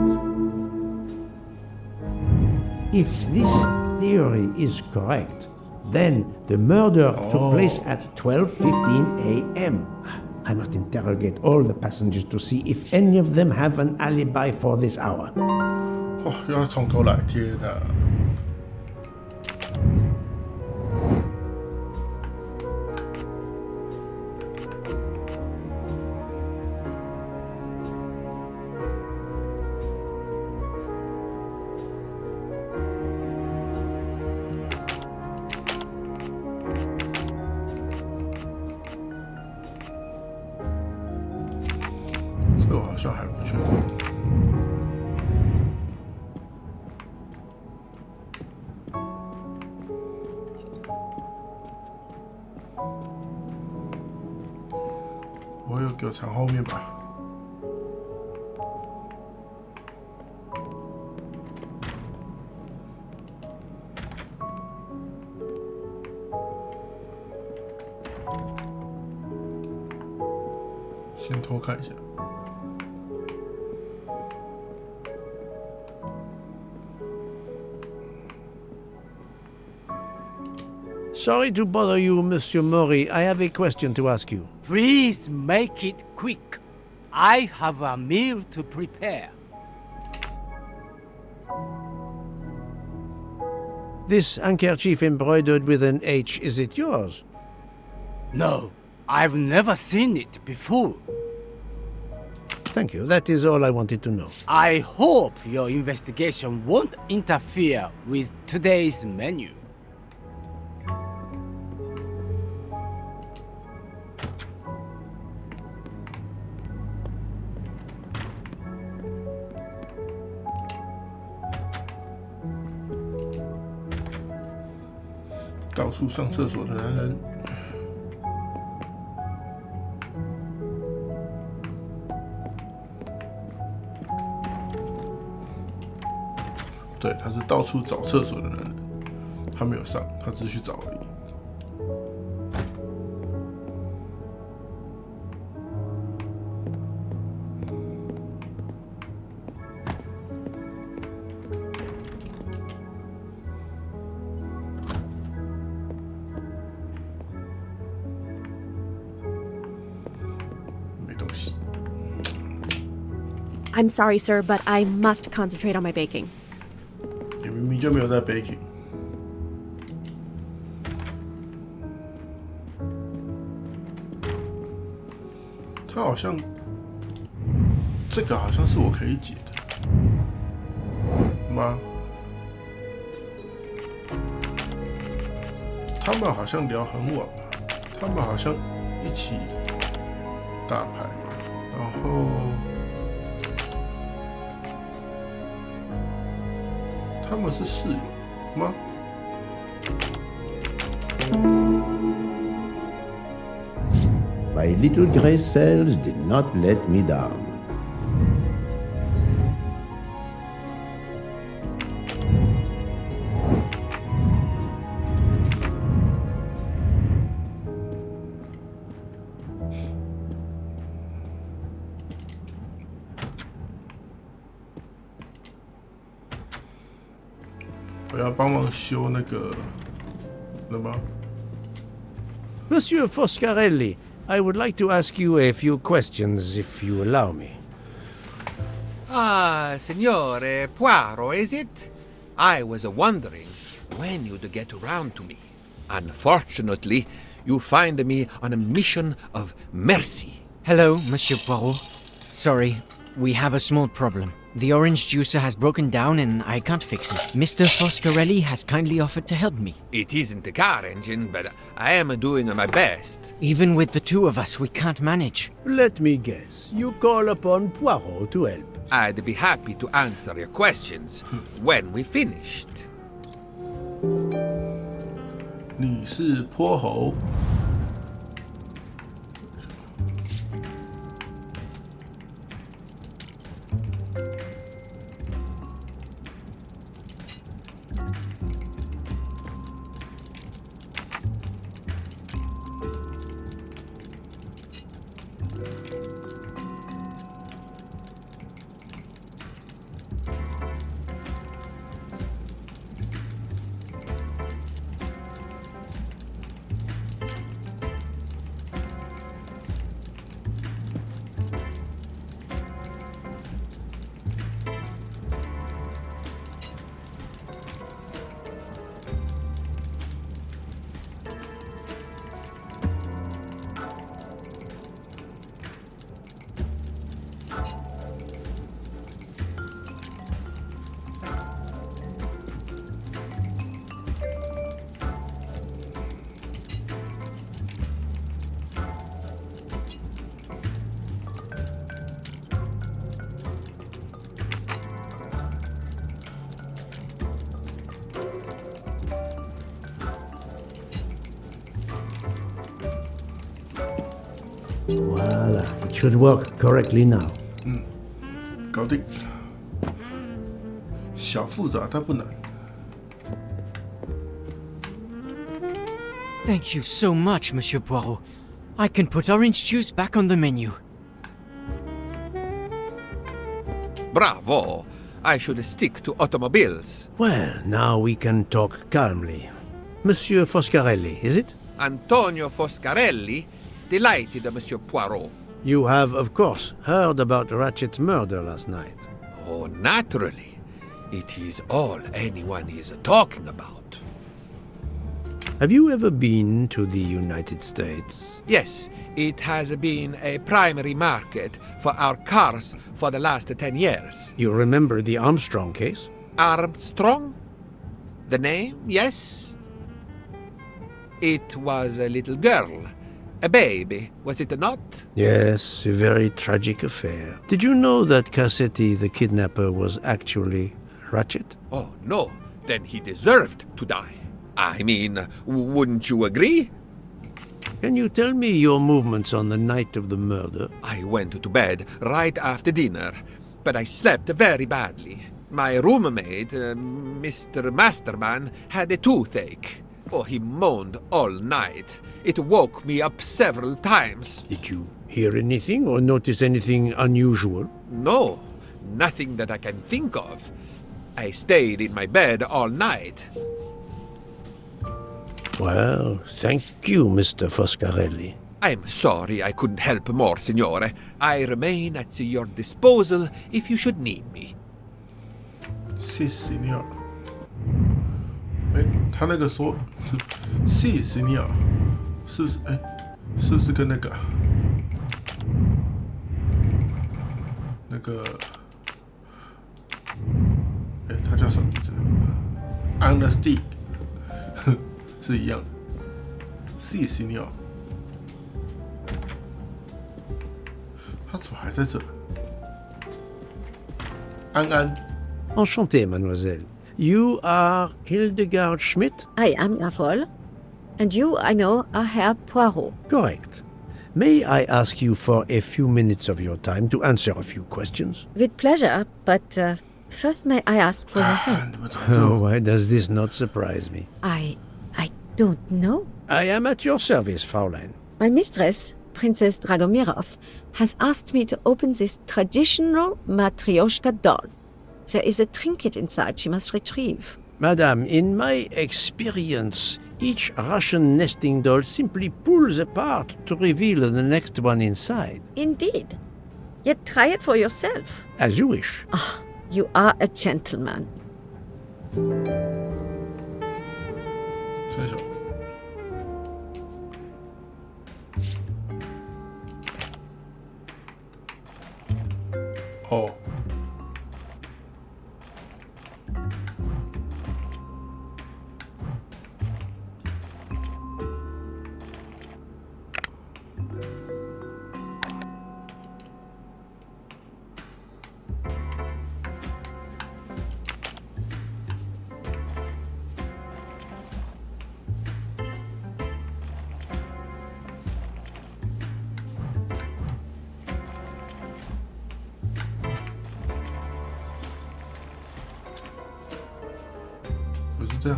If this theory is correct, then the murder took place at 12:15 a.m. I must interrogate all the passengers to see if any of them have an alibi for this hour. 哦，又要从头来，天哪！这个我好像还不确定。我有给我藏后面吧。先偷看一下。Sorry to bother you, Monsieur Mori. I have a question to ask you. Please make it quick. I have a meal to prepare. This handkerchief embroidered with an H, is it yours? No, I've never seen it before. Thank you. That is all I wanted to know. I hope your investigation won't interfere with today's menu. “到处上厕所的男人”。对，他是到处找厕所的男人，他没有上，他只是去找而已。I'm sorry, sir, but I must concentrate on my baking. 你明明就没有在 baking。他好像，这个好像是我可以解的吗？他们好像聊很晚嘛，他们好像一起打牌嘛，然后。他们是室友吗？ My little gray cells did not let me down. Monsieur Foscarelli, I would like to ask you a few questions, if you allow me. Ah, Signore Poirot, is it? I was wondering when you'd get around to me. Unfortunately, you find me on a mission of mercy. Hello, Monsieur Poirot. Sorry, we have a small problem. The orange juicer has broken down and I can't fix it. Mr. Foscarelli has kindly offered to help me. It isn't a car engine, but I am doing my best. Even with the two of us, we can't manage. Let me guess. You call upon Poirot to help. I'd be happy to answer your questions when we finished. 你是泼猴。Voila, it should work correctly now. 搞定。小复杂，但不难。 Thank you so much, Monsieur Poirot. I can put orange juice back on the menu. Bravo! I should stick to automobiles. Well, now we can talk calmly. Monsieur Foscarelli, is it? Antonio Foscarelli? Delighted, Monsieur Poirot. You have, of course, heard about Ratchet's murder last night. Oh, naturally. It is all anyone is talking about. Have you ever been to the United States? Yes, it has been a primary market for our cars for the last 10 years. You remember the Armstrong case? Armstrong? The name, yes. It was a little girl. A baby, was it not? Yes, a very tragic affair. Did you know that Cassetti, the kidnapper, was actually Ratchet? Oh, no. Then he deserved to die. I mean, wouldn't you agree? Can you tell me your movements on the night of the murder? I went to bed right after dinner, but I slept very badly. My roommate, Mr. Masterman, had a toothache. Oh, he moaned all night. It woke me up several times. Did you hear anything or notice anything unusual? No, nothing that I can think of. I stayed in my bed all night. Well, thank you, Mr. Foscarelli. I'm sorry I couldn't help more, signore. I remain at your disposal if you should need me. 谢谢你啊。哎，他那个说谢谢你啊，是不是？哎，是不是跟那个哎，他叫什么名字 ？Honesty 是一样的。谢谢你啊。他怎么还在这？安安。Enchanté, mademoiselle. You are Hildegard Schmidt? I am la folle. And you, I know, are Herr Poirot. Correct. May I ask you for a few minutes of your time to answer a few questions? With pleasure, but first may I ask for your help? Oh, why does this not surprise me? I don't know. I am at your service, Fraulein. My mistress, Princess Dragomirov, has asked me to open this traditional Matryoshka doll. There is a trinket inside she must retrieve. Madame, in my experience, each Russian nesting doll simply pulls apart to reveal the next one inside. Indeed. Yet try it for yourself. As you wish. Ah, you are a gentleman. 伸手。哦。不是这样。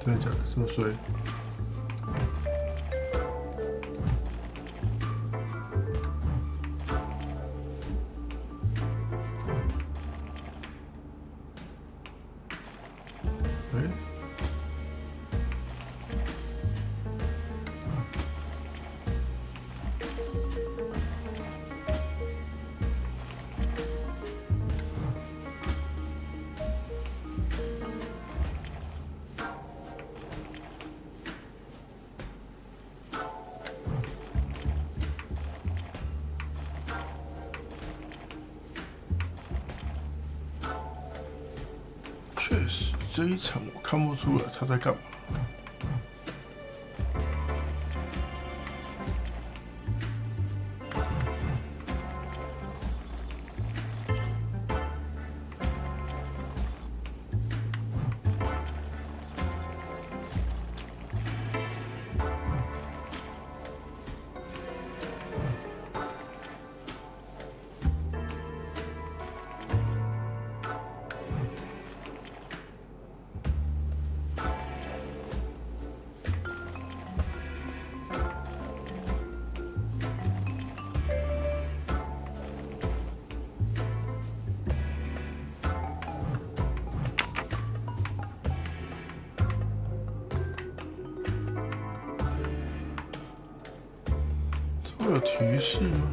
真的假的？这么衰？哎？确实，这一场我看不出来他在干嘛。会有提示吗？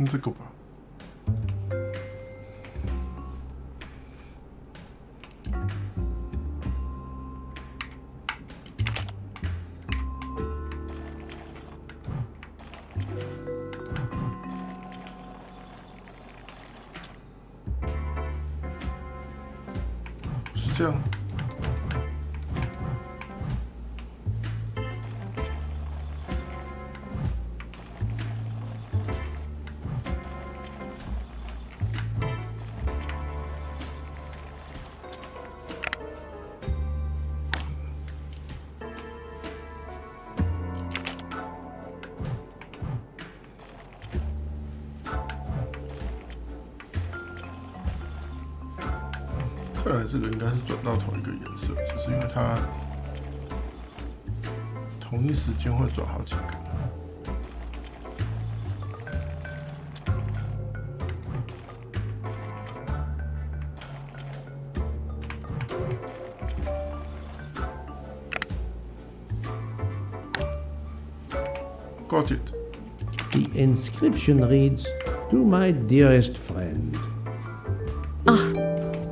这个吧。是这样。看来这个应该是转到同一个颜色，只是因为它同一时间会转好几个。Got it. The inscription reads, "To my dearest friend."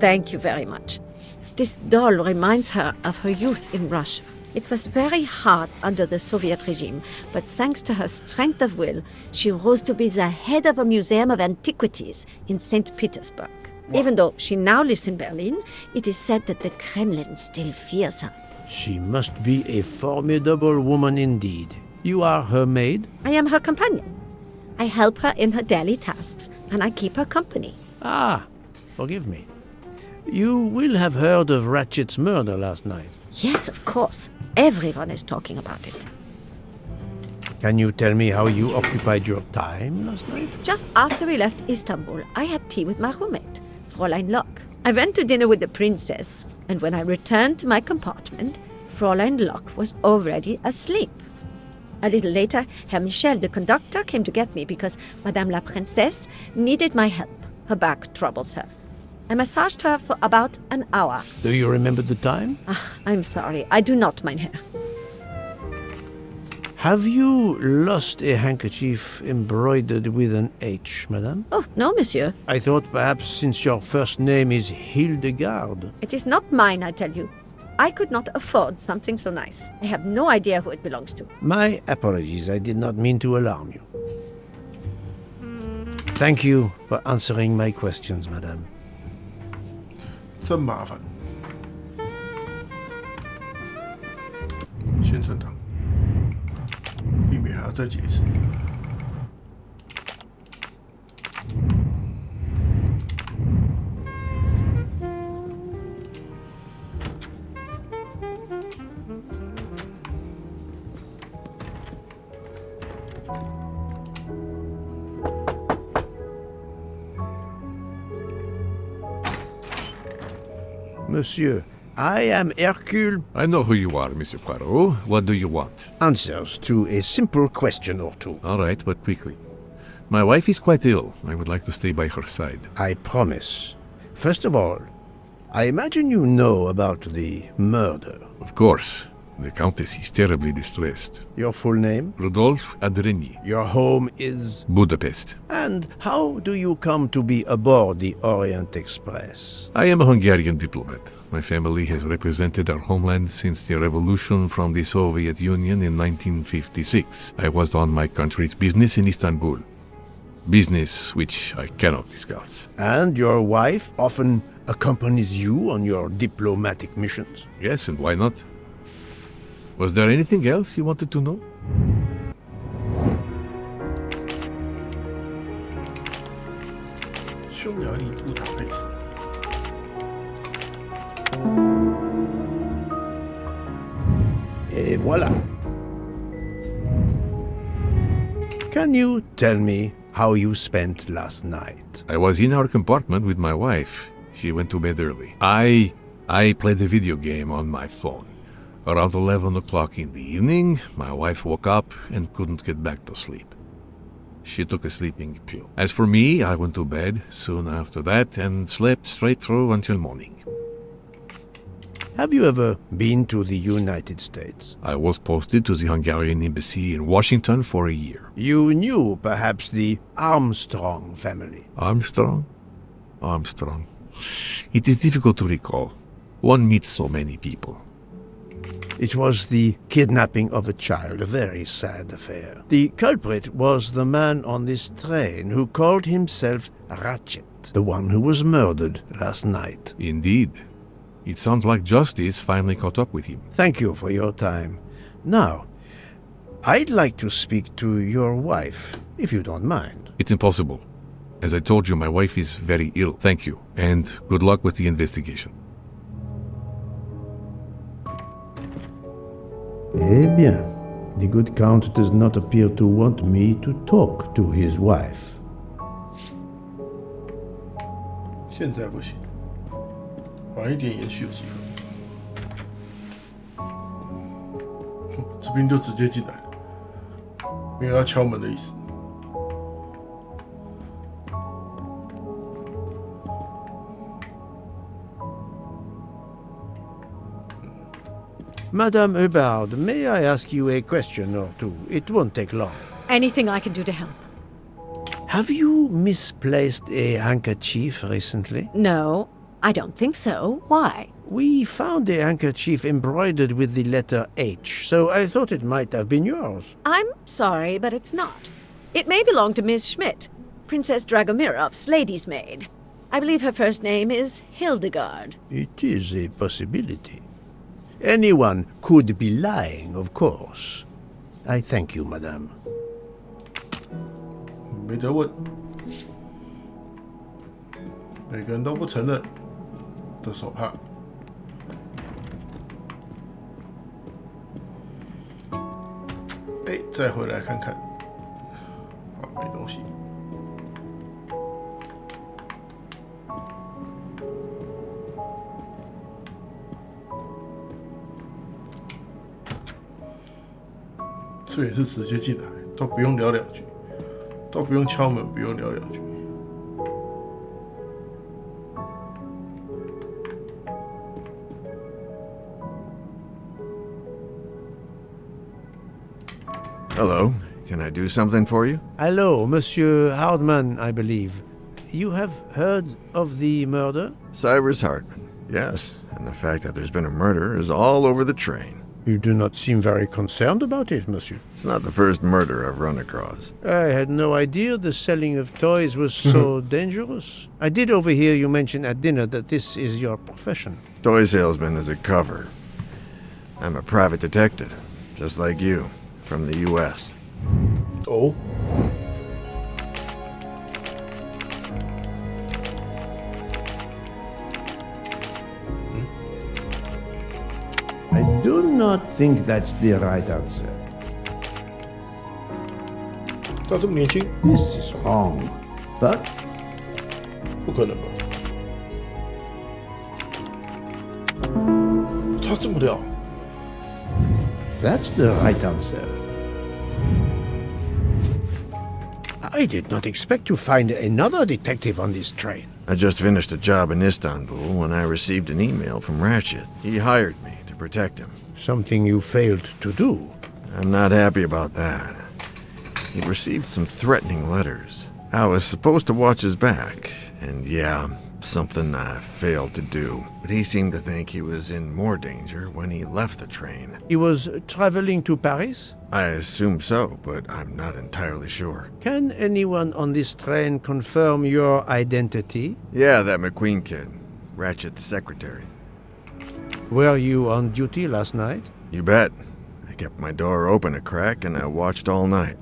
Thank you very much. This doll reminds her of her youth in Russia. It was very hard under the Soviet regime, but thanks to her strength of will, she rose to be the head of a museum of antiquities in St. Petersburg. Even though she now lives in Berlin, it is said that the Kremlin still fears her. She must be a formidable woman indeed. You are her maid? I am her companion. I help her in her daily tasks, and I keep her company. Ah, forgive me. You will have heard of Ratchet's murder last night. Yes, of course. Everyone is talking about it. Can you tell me how you occupied your time last night? Just after we left Istanbul, I had tea with my roommate, Fräulein Locke. I went to dinner with the princess, and when I returned to my compartment, Fräulein Locke was already asleep. A little later, Herr Michel, the conductor, came to get me because Madame la Princesse needed my help. Her back troubles her. I massaged her for about an hour. Do you remember the time? I'm sorry, I do not, mein Herr. Have you lost a handkerchief embroidered with an H, madame? Oh, no, monsieur. I thought perhaps since your first name is Hildegard. It is not mine, I tell you. I could not afford something so nice. I have no idea who it belongs to. My apologies, I did not mean to alarm you. Thank you for answering my questions, madame. 真麻烦。先存档，避免还要再解一次。Monsieur, I am Hercule. I know who you are, Monsieur Poirot. What do you want? Answers to a simple question or two. All right, but quickly. My wife is quite ill. I would like to stay by her side. I promise. First of all, I imagine you know about the murder. Of course. The Countess is terribly distressed. Your full name? Rodolphe Adreny. Your home is? Budapest. And how do you come to be aboard the Orient Express? I am a Hungarian diplomat. My family has represented our homeland since the revolution from the Soviet Union in 1956. I was on my country's business in Istanbul. Business which I cannot discuss. And your wife often accompanies you on your diplomatic missions? Yes, and why not? Was there anything else you wanted to know? Et voilà. Can you tell me how you spent last night? I was in our compartment with my wife. She went to bed early. I played a video game on my phone. Around 11 o'clock in the evening, my wife woke up and couldn't get back to sleep. She took a sleeping pill. As for me, I went to bed soon after that and slept straight through until morning. Have you ever been to the United States? I was posted to the Hungarian embassy in Washington for a year. You knew, perhaps, the Armstrong family. Armstrong? Armstrong. It is difficult to recall. One meets so many people. It was the kidnapping of a child, a very sad affair. The culprit was the man on this train who called himself Ratchet, the one who was murdered last night. Indeed. It sounds like justice finally caught up with him. Thank you for your time. Now, I'd like to speak to your wife, if you don't mind. It's impossible. As I told you, my wife is very ill. Thank you, and good luck with the investigation. Eh bien, the good Count does not appear to want me to talk to his wife. 现在不行，晚一点也许有机会。这边就直接进来了，没有要敲门的意思。Madame Hubbard, may I ask you a question or two? It won't take long. Anything I can do to help? Have you misplaced a handkerchief recently? No, I don't think so. Why? We found a handkerchief embroidered with the letter H, so I thought it might have been yours. I'm sorry, but it's not. It may belong to Miss Schmidt, Princess Dragomirov's lady's maid. I believe her first name is Hildegard. It is a possibility. Anyone could be lying, of course. I thank you, madame. 没得问，每个人都不承认的手帕。哎，再回来看看。好，没东西。这也是直接进来，都不用聊两句，都不用敲门，不用聊两句。Hello. Can I do something for you? Hello, Monsieur Hardman, I believe. You have heard of the murder? Cyrus Hardman. Yes, and the fact that there's been a murder is all over the train. You do not seem very concerned about it, monsieur. It's not the first murder I've run across. I had no idea the selling of toys was so dangerous. I did overhear you mention at dinner that this is your profession. Toy salesman is a cover. I'm a private detective, just like you, from the U.S. Oh. I do not think that's the right answer. 他这么年轻 This is wrong. But 不可能吧？他这么料 that's the right answer. I did not expect to find another detective on this train. I just finished a job in Istanbul when I received an email from Ratchet. He hired me to protect him. Something you failed to do. I'm not happy about that. He'd received some threatening letters. I was supposed to watch his back, and yeah, something I failed to do. But he seemed to think he was in more danger when he left the train. He was traveling to Paris? I assume so, but I'm not entirely sure. Can anyone on this train confirm your identity? Yeah, that McQueen kid. Ratchet's secretary. Were you on duty last night? You bet. I kept my door open a crack and I watched all night.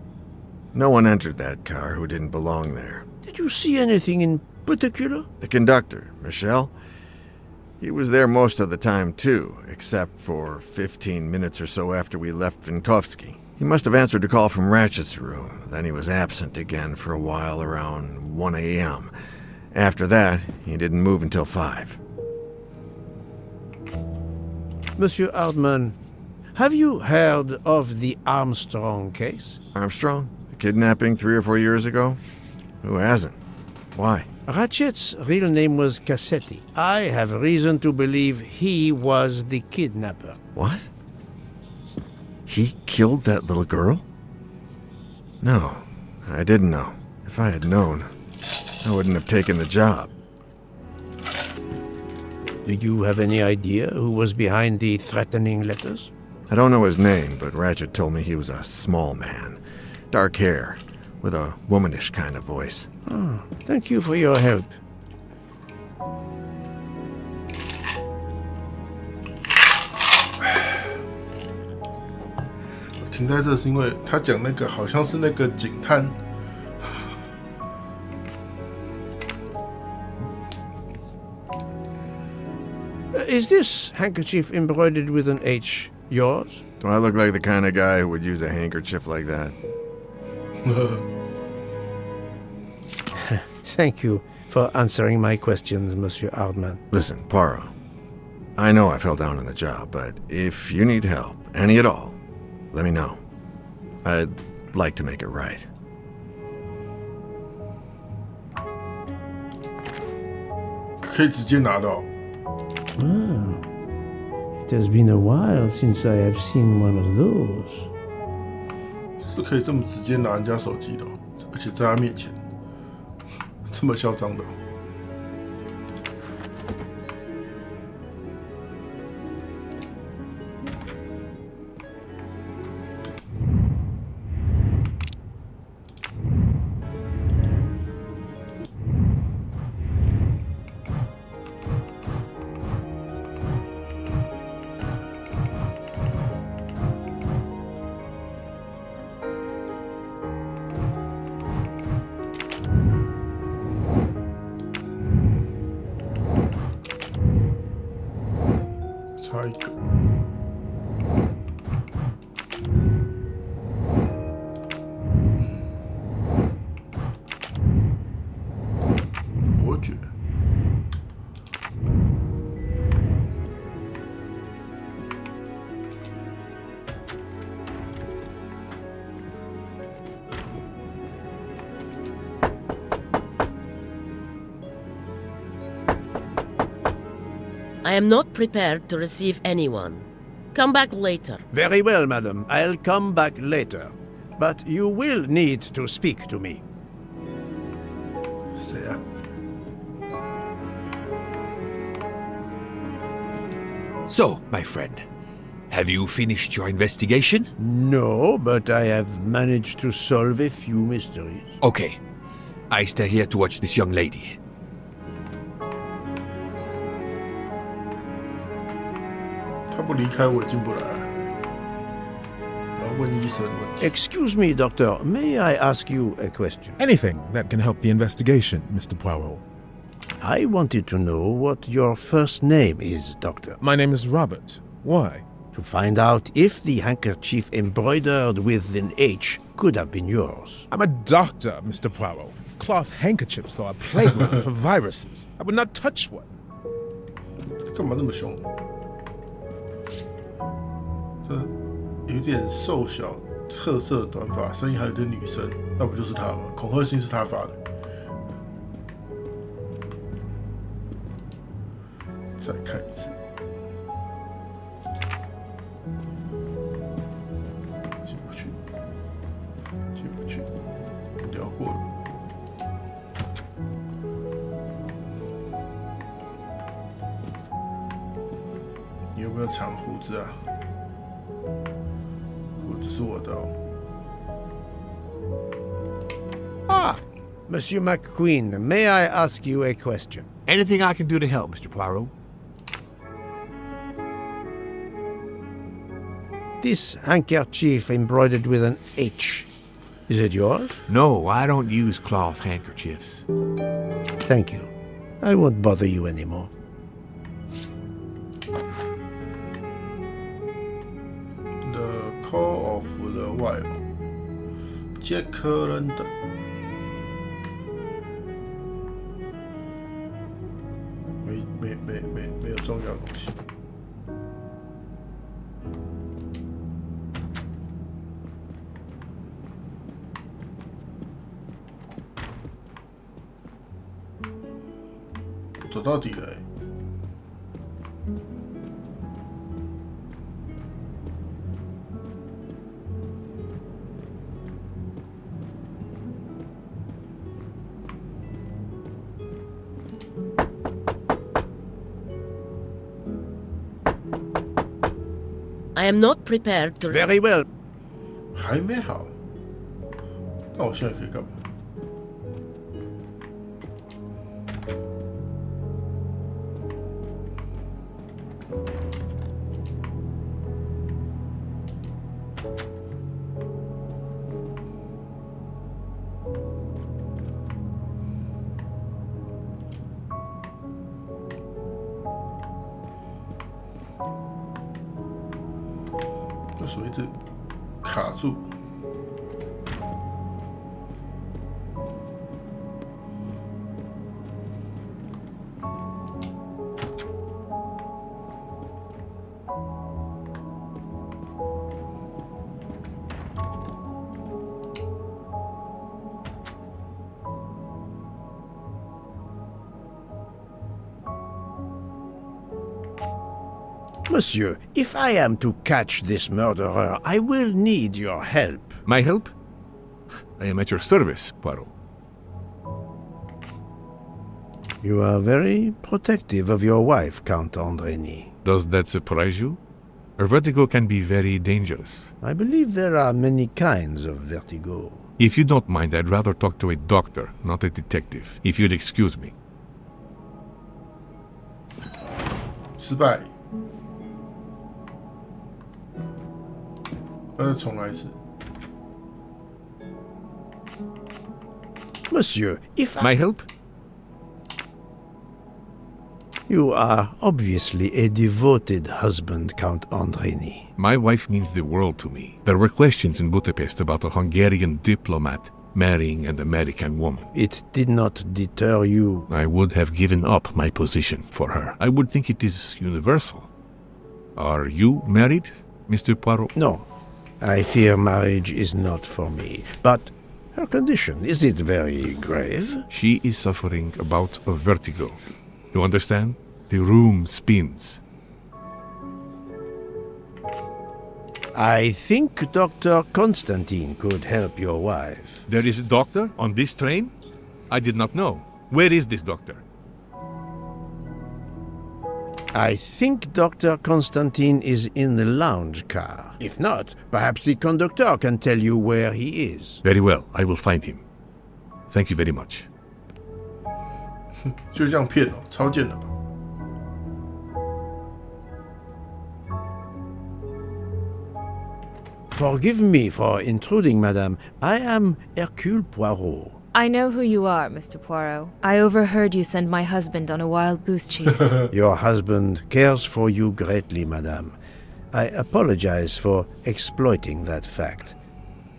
No one entered that car who didn't belong there. Did you see anything in particular? The conductor, Michel. He was there most of the time, too, except for 15 minutes or so after we left Vinkovsky. He must have answered a call from Ratchet's room. Then he was absent again for a while around 1 a.m. After that, he didn't move until 5. Monsieur Hardman, have you heard of the Armstrong case? Armstrong? The kidnapping 3 or 4 years ago? Who hasn't? Why? Ratchet's real name was Cassetti. I have reason to believe he was the kidnapper. What? He killed that little girl? No, I didn't know. If I had known, I wouldn't have taken the job. Do you have any idea who was behind the threatening letters? I don't know his name, but Ratchet told me he was a small man. Dark hair, with a womanish kind of voice. Oh, thank you for your help. 停在这是因为他讲那个好像是那个警探。Is this handkerchief embroidered with an H yours? Do I look like the kind of guy who would use a handkerchief like that? Thank you for answering my questions, Monsieur Hardman. Listen, Poirot. I know I fell down on the job, but if you need help, any at all, let me know. I'd like to make it right. It has been a while since I have seen one of those. 是可以这么直接拿人家手机的哦，而且在他面前这么嚣张的哦。差一个。伯爵。I am not prepared to receive anyone. Come back later. Very well, madam. I'll come back later. But you will need to speak to me. 谁啊？ So, my friend, have you finished your investigation? No, but I have managed to solve a few mysteries. Okay. I stay here to watch this young lady. 他不离开我进不来。我要问医生问题。 Excuse me, Doctor. May I ask you a question? Anything that can help the investigation, Mr. Poirot. I wanted to know what your first name is, Doctor. My name is Robert. Why? To find out if the handkerchief embroidered with an H could have been yours. I'm a doctor, Mr. Poirot. Cloth handkerchiefs are a playground for viruses. I would not touch one. 干嘛那么凶？这有点瘦小、特色短发，声音还有点女生，那不就是他吗？恐吓信是他发的。再看一次，进不去，进不去，聊过了。你有没有长胡子啊？胡子是我的哦。Ah, Monsieur McQueen, may I ask you a question? Anything I can do to help, Mr. Poirot? This handkerchief embroidered with an H, is it yours? No, I don't use cloth handkerchiefs. Thank you. I won't bother you anymore. The Call of the Wild， 杰克伦登。没有重要的东西。走到底了欸。I am not prepared to. Very well. 还没好，那我现在可以干嘛？为什么一直卡住？Monsieur, if I am to catch this murderer, I will need your help. My help? I am at your service, Poirot. You are very protective of your wife, Count Andrény. Does that surprise you? Her vertigo can be very dangerous. I believe there are many kinds of vertigo. If you don't mind, I'd rather talk to a doctor, not a detective. If you'd excuse me. 失败。再重来一次。Monsieur, if My help? You are obviously a devoted husband, Count Andrény. My wife means the world to me. There were questions in Budapest about a Hungarian diplomat marrying an American woman. It did not deter you. I would have given up my position for her. I would think it is universal. Are you married, Mr. Poirot? No. I fear marriage is not for me. But her condition, is it very grave? She is suffering a bout of vertigo. You understand? The room spins. I think Dr. Constantine could help your wife. There is a doctor on this train? I did not know. Where is this doctor? I think Dr. Constantine is in the lounge car. If not, perhaps the conductor can tell you where he is. Very well, I will find him. Thank you very much. 就这样骗哦，超贱的吧？ Forgive me for intruding, madame. I am Hercule Poirot. I know who you are, Mr. Poirot. I overheard you send my husband on a wild goose chase. Your husband cares for you greatly, madame. I apologize for exploiting that fact.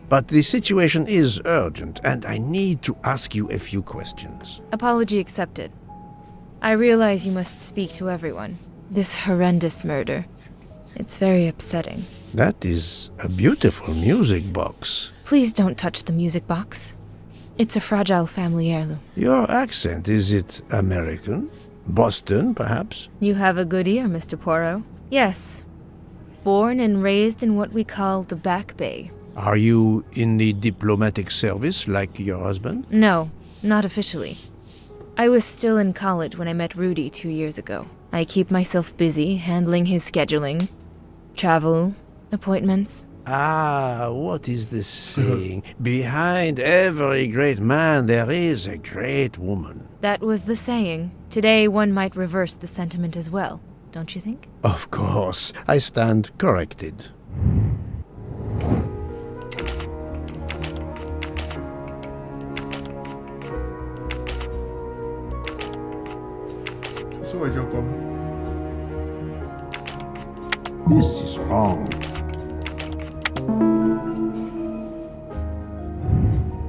But the situation is urgent, and I need to ask you a few questions. Apology accepted. I realize you must speak to everyone. This horrendous murder. It's very upsetting. That is a beautiful music box. Please don't touch the music box. It's a fragile family heirloom. Your accent, is it American? Boston, perhaps? You have a good ear, Mr. Poirot. Yes. Born and raised in what we call the Back Bay. Are you in the diplomatic service like your husband? No, not officially. I was still in college when I met Rudy 2 years ago. I keep myself busy handling his scheduling, travel, appointments. Ah, what is the saying? Behind every great man there is a great woman. That was the saying. Today one might reverse the sentiment as well, don't you think? Of course, I stand corrected. This is wrong.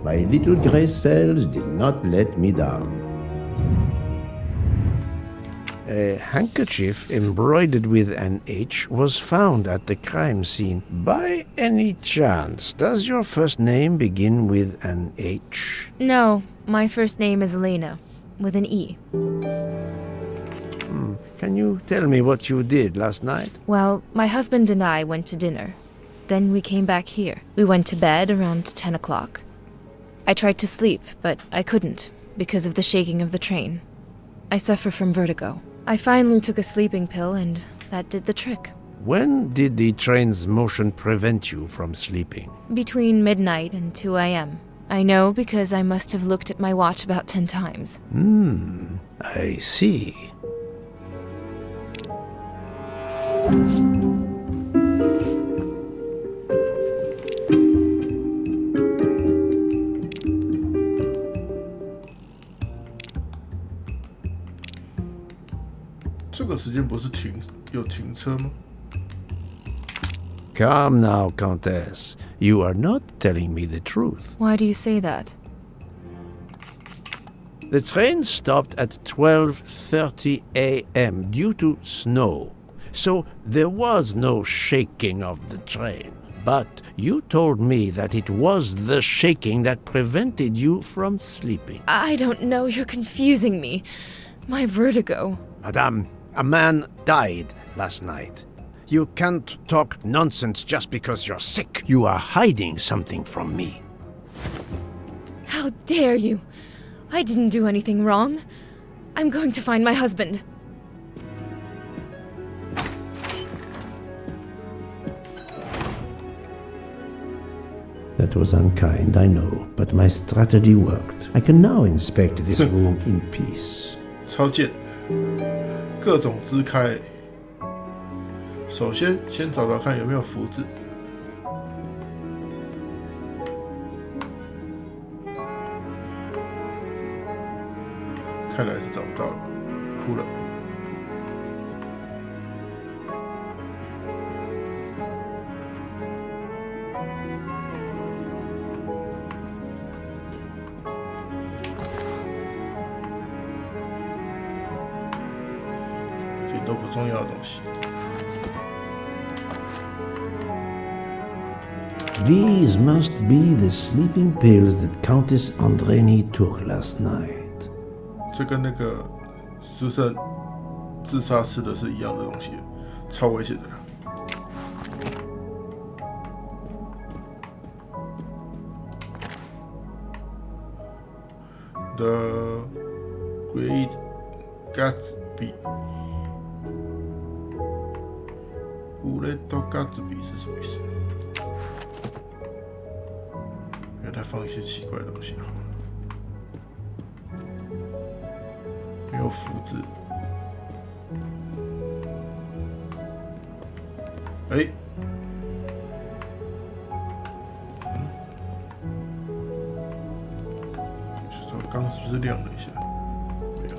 My little gray cells did not let me down. A handkerchief embroidered with an H was found at the crime scene. By any chance, does your first name begin with an H? No, my first name is Elena, with an E. Can you tell me what you did last night? Well, my husband and I went to dinner. Then we came back here. We went to bed around 10 o'clock. I tried to sleep, but I couldn't, because of the shaking of the train. I suffer from vertigo. I finally took a sleeping pill, and that did the trick. When did the train's motion prevent you from sleeping? Between midnight and 2 a.m. I know because I must have looked at my watch about 10 times. I see.这个时间不是有停车吗？ Come now, Countess. You are not telling me the truth. Why do you say that? The train stopped at 12:30 a.m. due to snow. So there was no shaking of the train. But you told me that it was the shaking that prevented you from sleeping. I don't know, you're confusing me. My vertigo. Madame, a man died last night. You can't talk nonsense just because you're sick. You are hiding something from me. How dare you? I didn't do anything wrong. I'm going to find my husband. That was unkind, I know, but my strategy worked. I can now inspect this room in peace. 超贱，各种支开。首先，先找找看有没有福字。看来是找不到了，哭了。这些都不重要的东西。 These must be the sleeping pills that Countess Andreni took last night. 这跟那个私生自杀吃的是一样的东西，超危险的。The Great Gatsby， 古雷多嘎兹比是什么意思？给他放一些奇怪的东西好了。 没有福字，哎，是说刚是不是亮了一下？没有。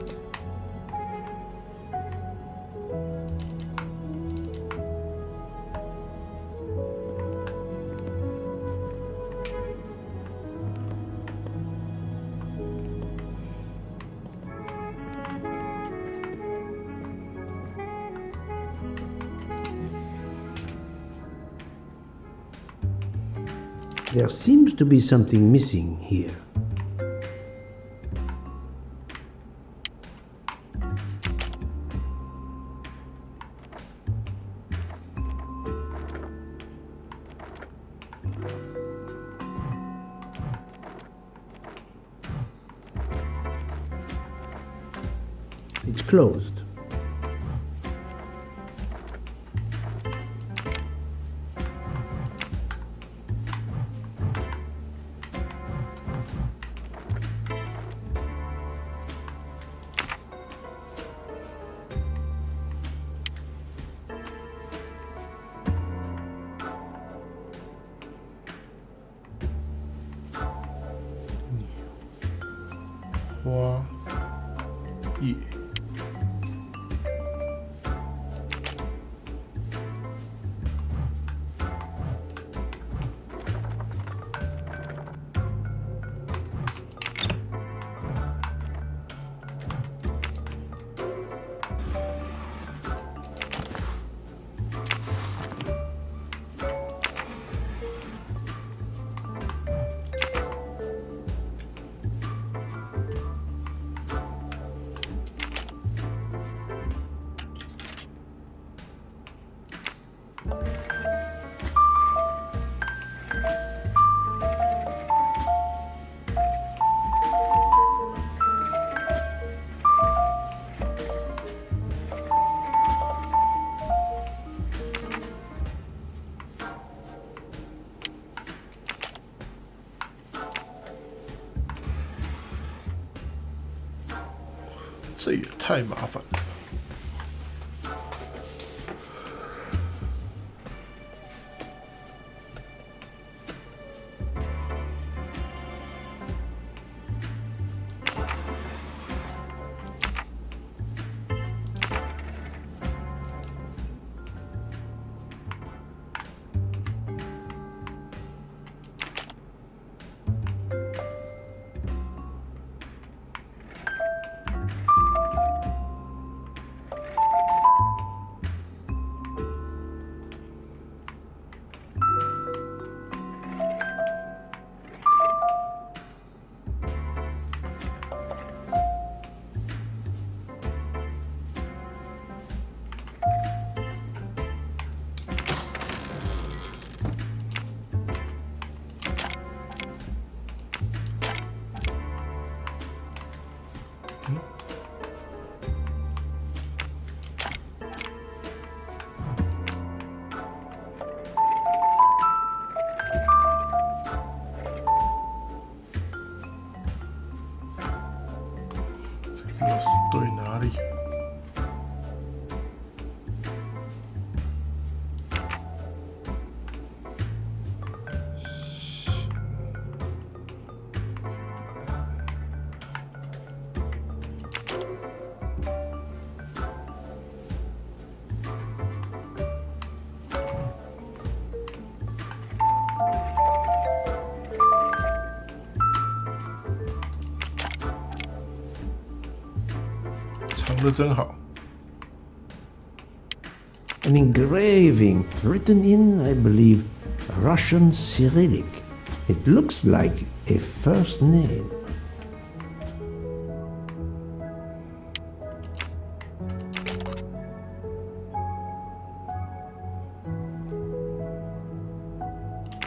There seems to be something missing here. It's closed.花叶。这也太麻烦了。对哪里？藏得真好。An engraving written in, I believe, Russian Cyrillic. It looks like a first name.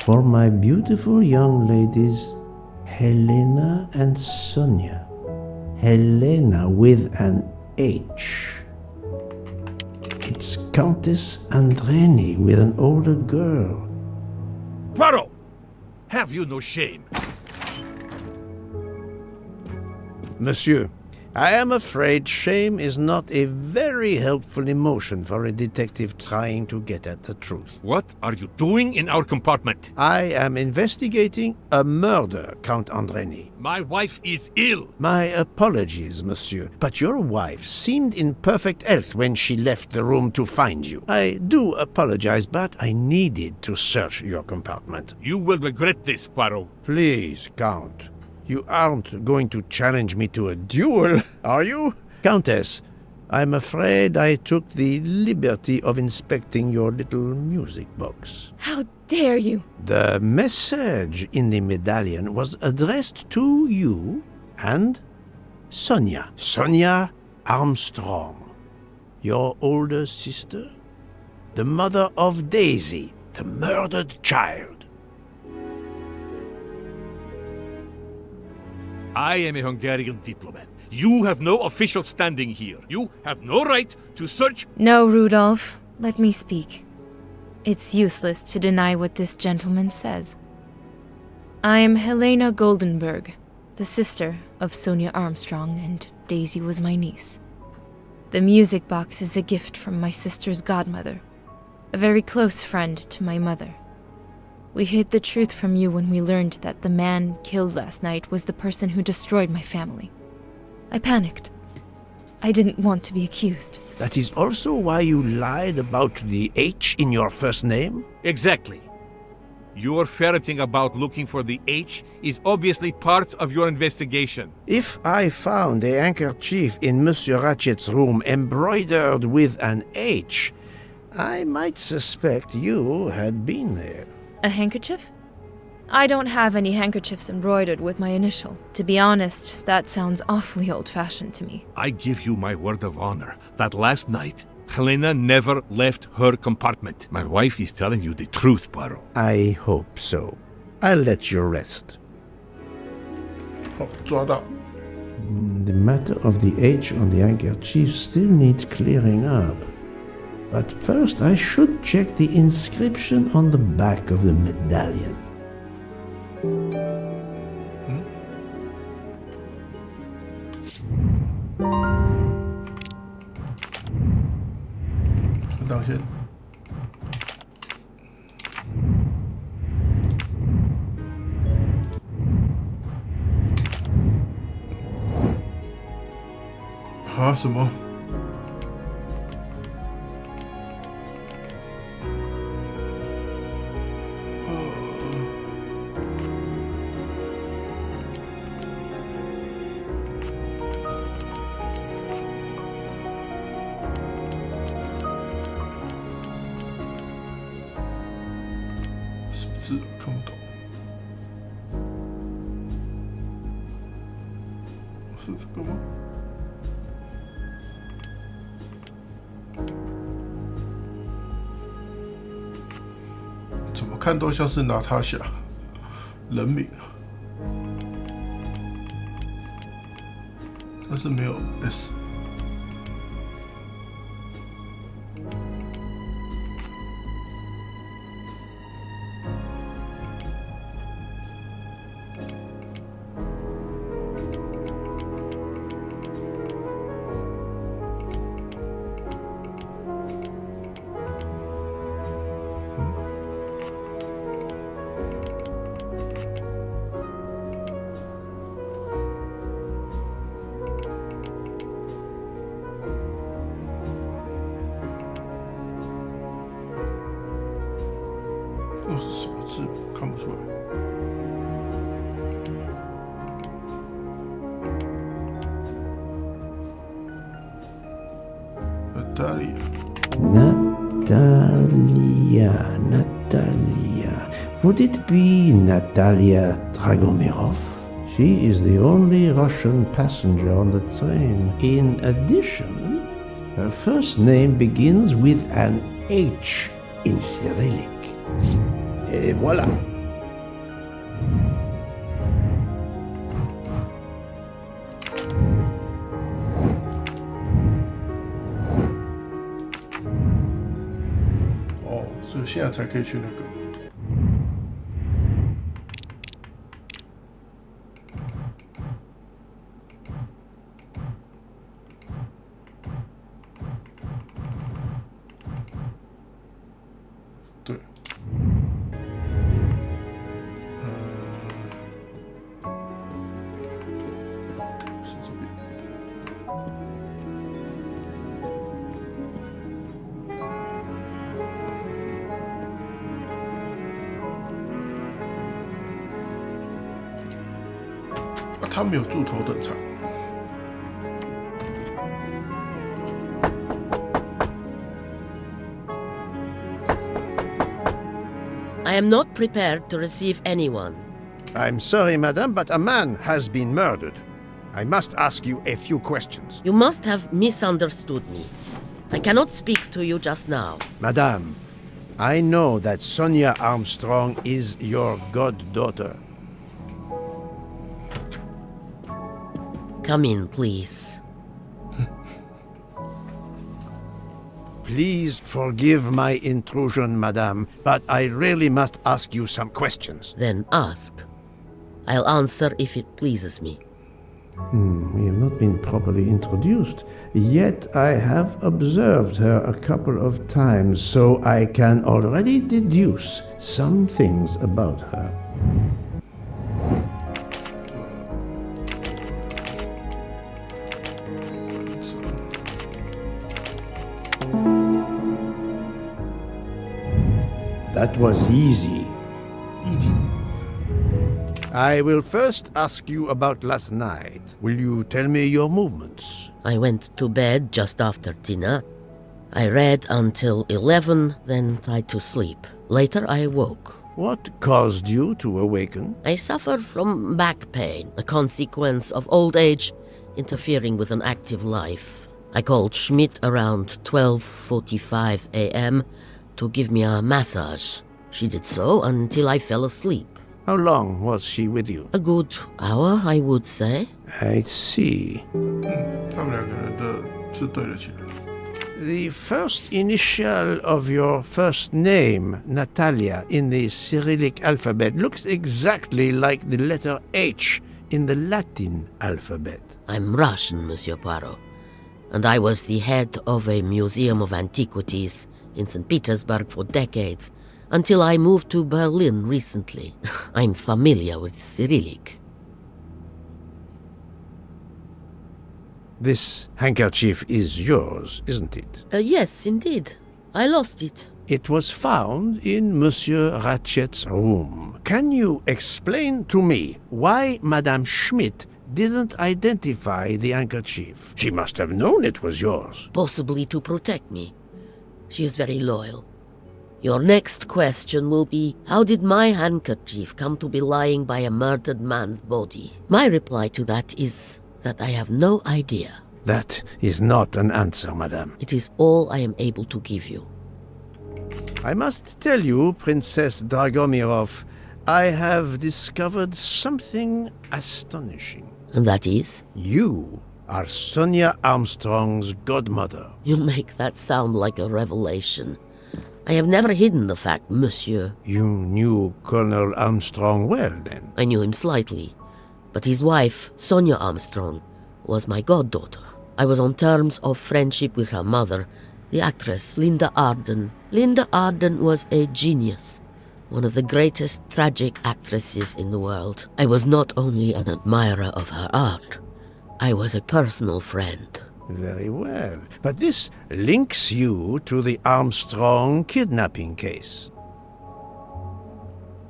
For my beautiful young ladies, Helena and Sonia. Helena with an H. It's Countess Andreni with an older girl. Poirot! Have you no shame? Monsieur, I am afraid shame is not a very helpful emotion for a detective trying to get at the truth. What are you doing in our compartment? I am investigating a murder, Count Andreni. My wife is ill. My apologies, monsieur, but your wife seemed in perfect health when she left the room to find you. I do apologize, but I needed to search your compartment. You will regret this, Poirot. Please, Count. You aren't going to challenge me to a duel, are you? Countess, I'm afraid I took the liberty of inspecting your little music box. How dare you! The message in the medallion was addressed to you and Sonia. Sonia Armstrong, your older sister, the mother of Daisy, the murdered child. I am a Hungarian diplomat. You have no official standing here. You have no right to search. No, Rudolph. Let me speak. It's useless to deny what this gentleman says. I am Helena Goldenberg, the sister of Sonia Armstrong, and Daisy was my niece. The music box is a gift from my sister's godmother, a very close friend to my mother. We hid the truth from you when we learned that the man killed last night was the person who destroyed my family. I panicked. I didn't want to be accused. That is also why you lied about the H in your first name? Exactly. Your ferreting about looking for the H is obviously part of your investigation. If I found a handkerchief in Monsieur Ratchet's room embroidered with an H, I might suspect you had been there. A handkerchief? I don't have any handkerchiefs embroidered with my initial. To be honest, that sounds awfully old-fashioned to me. I give you my word of honor that last night, Helena never left her compartment. My wife is telling you the truth, Poirot. I hope so. I'll let you rest. 好，抓到。 The matter of the H on the handkerchief still needs clearing up. But first, I should check the inscription on the back of the medallion. 档先。啊？什么？字看不懂，是这个吗？怎么看都像是娜塔夏人名啊，但是没有 S。又是什么字？看不出来。Natalia. Would it be Natalia Dragomirov? She is the only Russian passenger on the train. In addition, her first name begins with an H in Cyrillic. Et voilà. Oh, 所以现在才可以去那个。对。是这边。啊，他没有驻头等舱。I am not prepared to receive anyone. I'm sorry, madam, but a man has been murdered. I must ask you a few questions. You must have misunderstood me. I cannot speak to you just now. Madame, I know that Sonia Armstrong is your goddaughter. Come in, please. Please forgive my intrusion, madame, but I really must ask you some questions. Then ask. I'll answer if it pleases me. We have not been properly introduced, yet I have observed her a couple of times, so I can already deduce some things about her. That was easy. I will first ask you about last night. Will you tell me your movements? I went to bed just after dinner. I read until 11, then tried to sleep. Later I woke. What caused you to awaken? I suffered from back pain, a consequence of old age interfering with an active life. I called Schmidt around 12:45 a.m. to give me a massage. She did so until I fell asleep. How long was she with you? A good hour, I would say. I see. 他们两个人的是对得起来。The first initial of your first name, Natalia, in the Cyrillic alphabet looks exactly like the letter H in the Latin alphabet. I'm Russian, Monsieur Poirot, and I was the head of a museum of antiquities in St. Petersburg for decades, until I moved to Berlin recently. I'm familiar with Cyrillic. This handkerchief is yours, isn't it? Yes, indeed. I lost it. It was found in Monsieur Ratchet's room. Can you explain to me why Madame Schmidt didn't identify the handkerchief? She must have known it was yours. Possibly to protect me. She is very loyal. Your next question will be, how did my handkerchief come to be lying by a murdered man's body? My reply to that is that I have no idea. That is not an answer, madame. It is all I am able to give you. I must tell you, Princess Dragomirov, I have discovered something astonishing. And that is? You are Sonia Armstrong's godmother. You make that sound like a revelation. I have never hidden the fact, monsieur. You knew Colonel Armstrong well, then? I knew him slightly. But his wife, Sonia Armstrong, was my goddaughter. I was on terms of friendship with her mother, the actress Linda Arden. Linda Arden was a genius, one of the greatest tragic actresses in the world. I was not only an admirer of her art, I was a personal friend. Very well. But this links you to the Armstrong kidnapping case.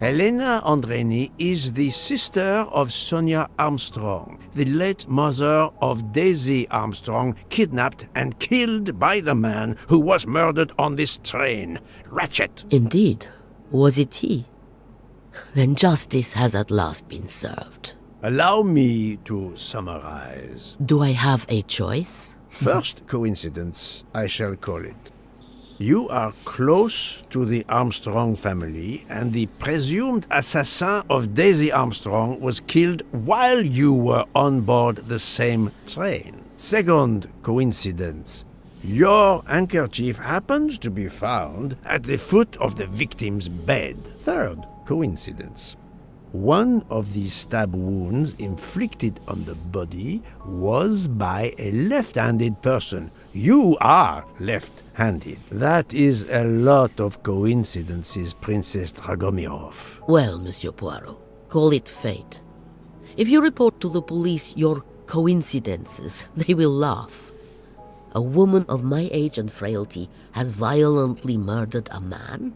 Elena Andreni is the sister of Sonia Armstrong, the late mother of Daisy Armstrong, kidnapped and killed by the man who was murdered on this train, Ratchet. Indeed. Was it he? Then justice has at last been served. Allow me to summarize. Do I have a choice? First coincidence, I shall call it. You are close to the Armstrong family, and the presumed assassin of Daisy Armstrong was killed while you were on board the same train. Second coincidence. Your handkerchief happens to be found at the foot of the victim's bed. Third coincidence. One of the stab wounds inflicted on the body was by a left-handed person. You are left-handed. That is a lot of coincidences, Princess Dragomirov. Well, Monsieur Poirot, call it fate. If you report to the police your coincidences, they will laugh. A woman of my age and frailty has violently murdered a man?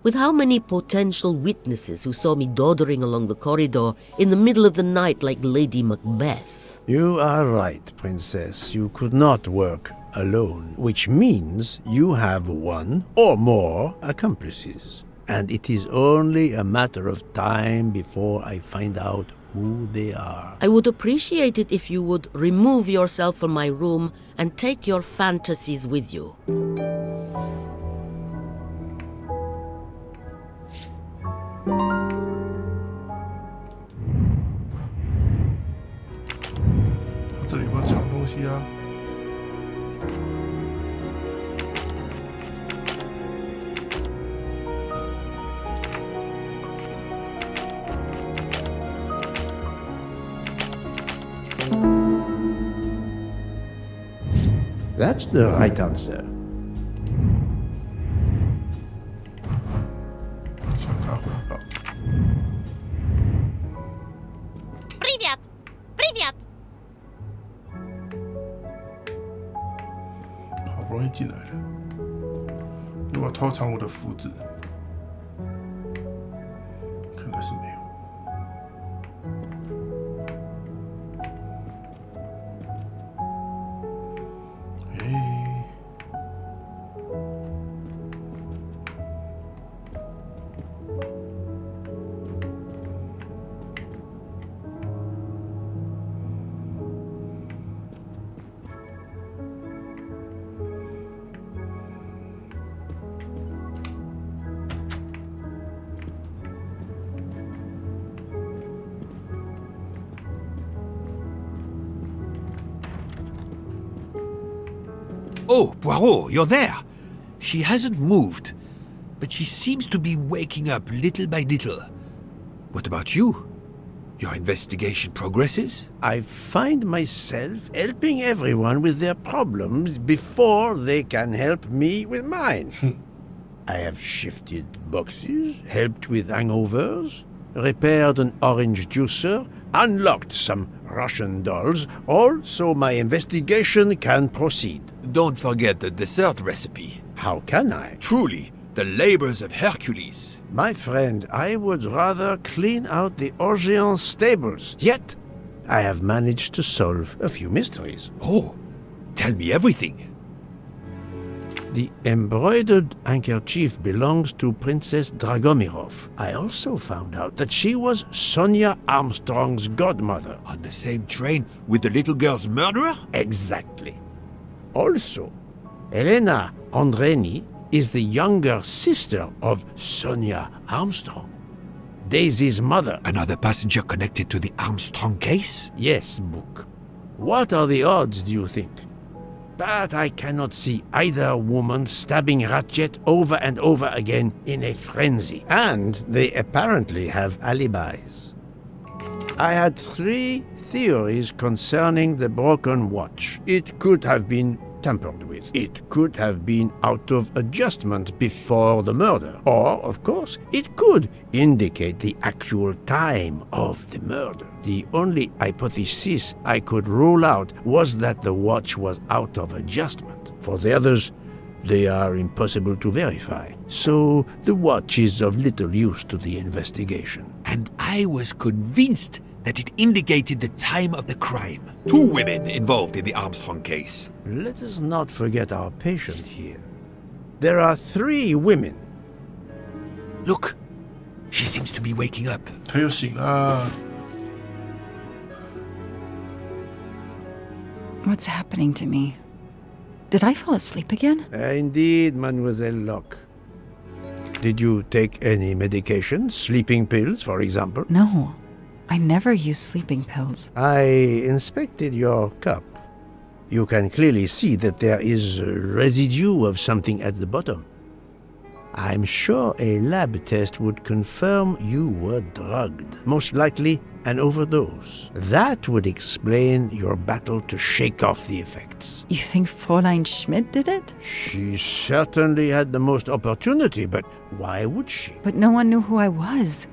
With how many potential witnesses who saw me doddering along the corridor in the middle of the night like Lady Macbeth? You are right, Princess. You could not work alone, which means you have one or more accomplices. And it is only a matter of time before I find out who they are. I would appreciate it if you would remove yourself from my room and take your fantasies with you. That's the right answer. Привет! Привет! 好不容易进来了，有没有偷藏我的符纸？看来是没有。Oh, Poirot, you're there. She hasn't moved, but she seems to be waking up little by little. What about you? Your investigation progresses? I find myself helping everyone with their problems before they can help me with mine. I have shifted boxes, helped with hangovers, repaired an orange juicer, unlocked some Russian dolls, all so my investigation can proceed. Don't forget the dessert recipe. How can I? Truly, the labors of Hercules. My friend, I would rather clean out the Orgeon stables. Yet, I have managed to solve a few mysteries. Oh, tell me everything. The embroidered handkerchief belongs to Princess Dragomirov. I also found out that she was Sonia Armstrong's godmother. On the same train with the little girl's murderer? Exactly. Also, Elena Andreni is the younger sister of Sonia Armstrong, Daisy's mother. Another passenger connected to the Armstrong case? Yes, Book. What are the odds, do you think? But I cannot see either woman stabbing Ratchet over and over again in a frenzy. And they apparently have alibis. I had 3 theories concerning the broken watch. It could have been tampered with. It could have been out of adjustment before the murder. Or, of course, it could indicate the actual time of the murder. The only hypothesis I could rule out was that the watch was out of adjustment. For the others, they are impossible to verify. So the watch is of little use to the investigation. And I was convinced that it indicated the time of the crime. 2 women involved in the Armstrong case. Let us not forget our patient here. There are 3 women. Look, she seems to be waking up. 她又醒啦。 What's happening to me? Did I fall asleep again? Indeed, Mademoiselle Locke. Did you take any medication? Sleeping pills, for example? No. I never use sleeping pills. I inspected your cup. You can clearly see that there is a residue of something at the bottom. I'm sure a lab test would confirm you were drugged. Most likely an overdose. That would explain your battle to shake off the effects. You think Fräulein Schmidt did it? She certainly had the most opportunity, but why would she? But no one knew who I was.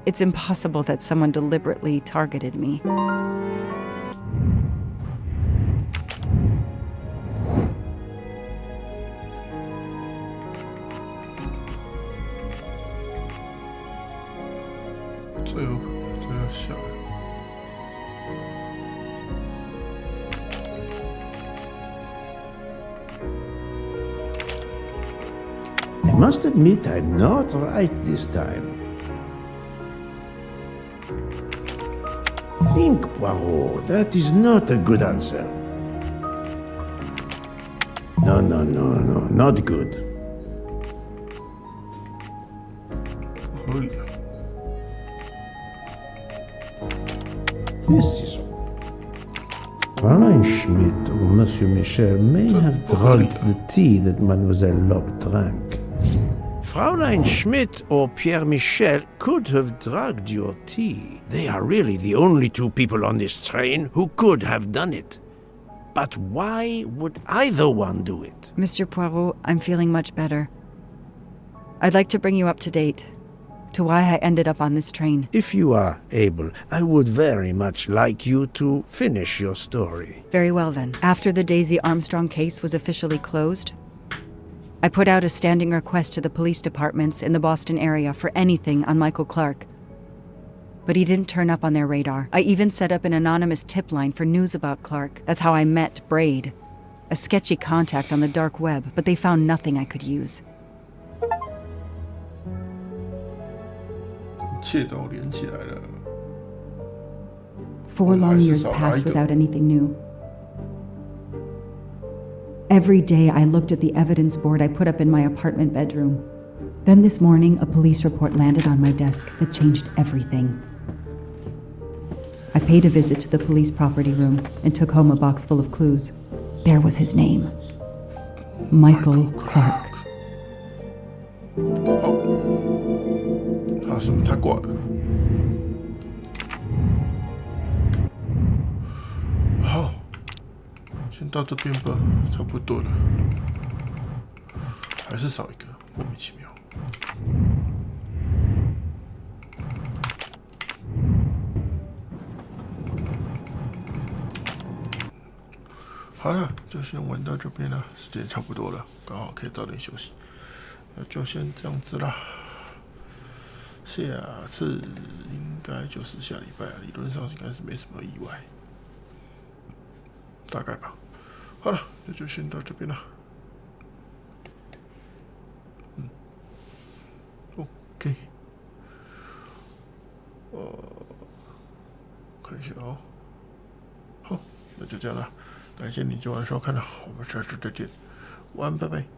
It's impossible that someone deliberately targeted me. I must admit I'm not right this time. Think, Poirot. That is not a good answer. No, not good. This is... Fräulein Schmidt or Monsieur Michel may have drugged the tea that Mademoiselle Locke drank. Fräulein Schmidt or Pierre Michel could have drugged your tea. They are really the only 2 people on this train who could have done it. But why would either one do it? Mr. Poirot, I'm feeling much better. I'd like to bring you up to date to why I ended up on this train. If you are able, I would very much like you to finish your story. Very well then. After the Daisy Armstrong case was officially closed, I put out a standing request to the police departments in the Boston area for anything on Michael Clark. But he didn't turn up on their radar. I even set up an anonymous tip line for news about Clark. That's how I met Braid, a sketchy contact on the dark web, but they found nothing I could use. 一切都连起来了。 4 long years passed without anything new. Every day I looked at the evidence board I put up in my apartment bedroom. Then this morning, a police report landed on my desk that changed everything. I paid a visit to the police property room and took home a box full of clues. There was his name. Michael Clark. 他什么？他挂了。先到这边吧，差不多了。还是少一个，莫名其妙。好了，就先玩到这边了，时间差不多了，刚好可以早点休息。那就先这样子啦。下次应该就是下礼拜了，理论上应该是没什么意外，大概吧。好了，那就先到这边了。OK， 看一下哦。好，那就这样了。感谢你今晚收看了，我们下次再见，晚安，拜拜。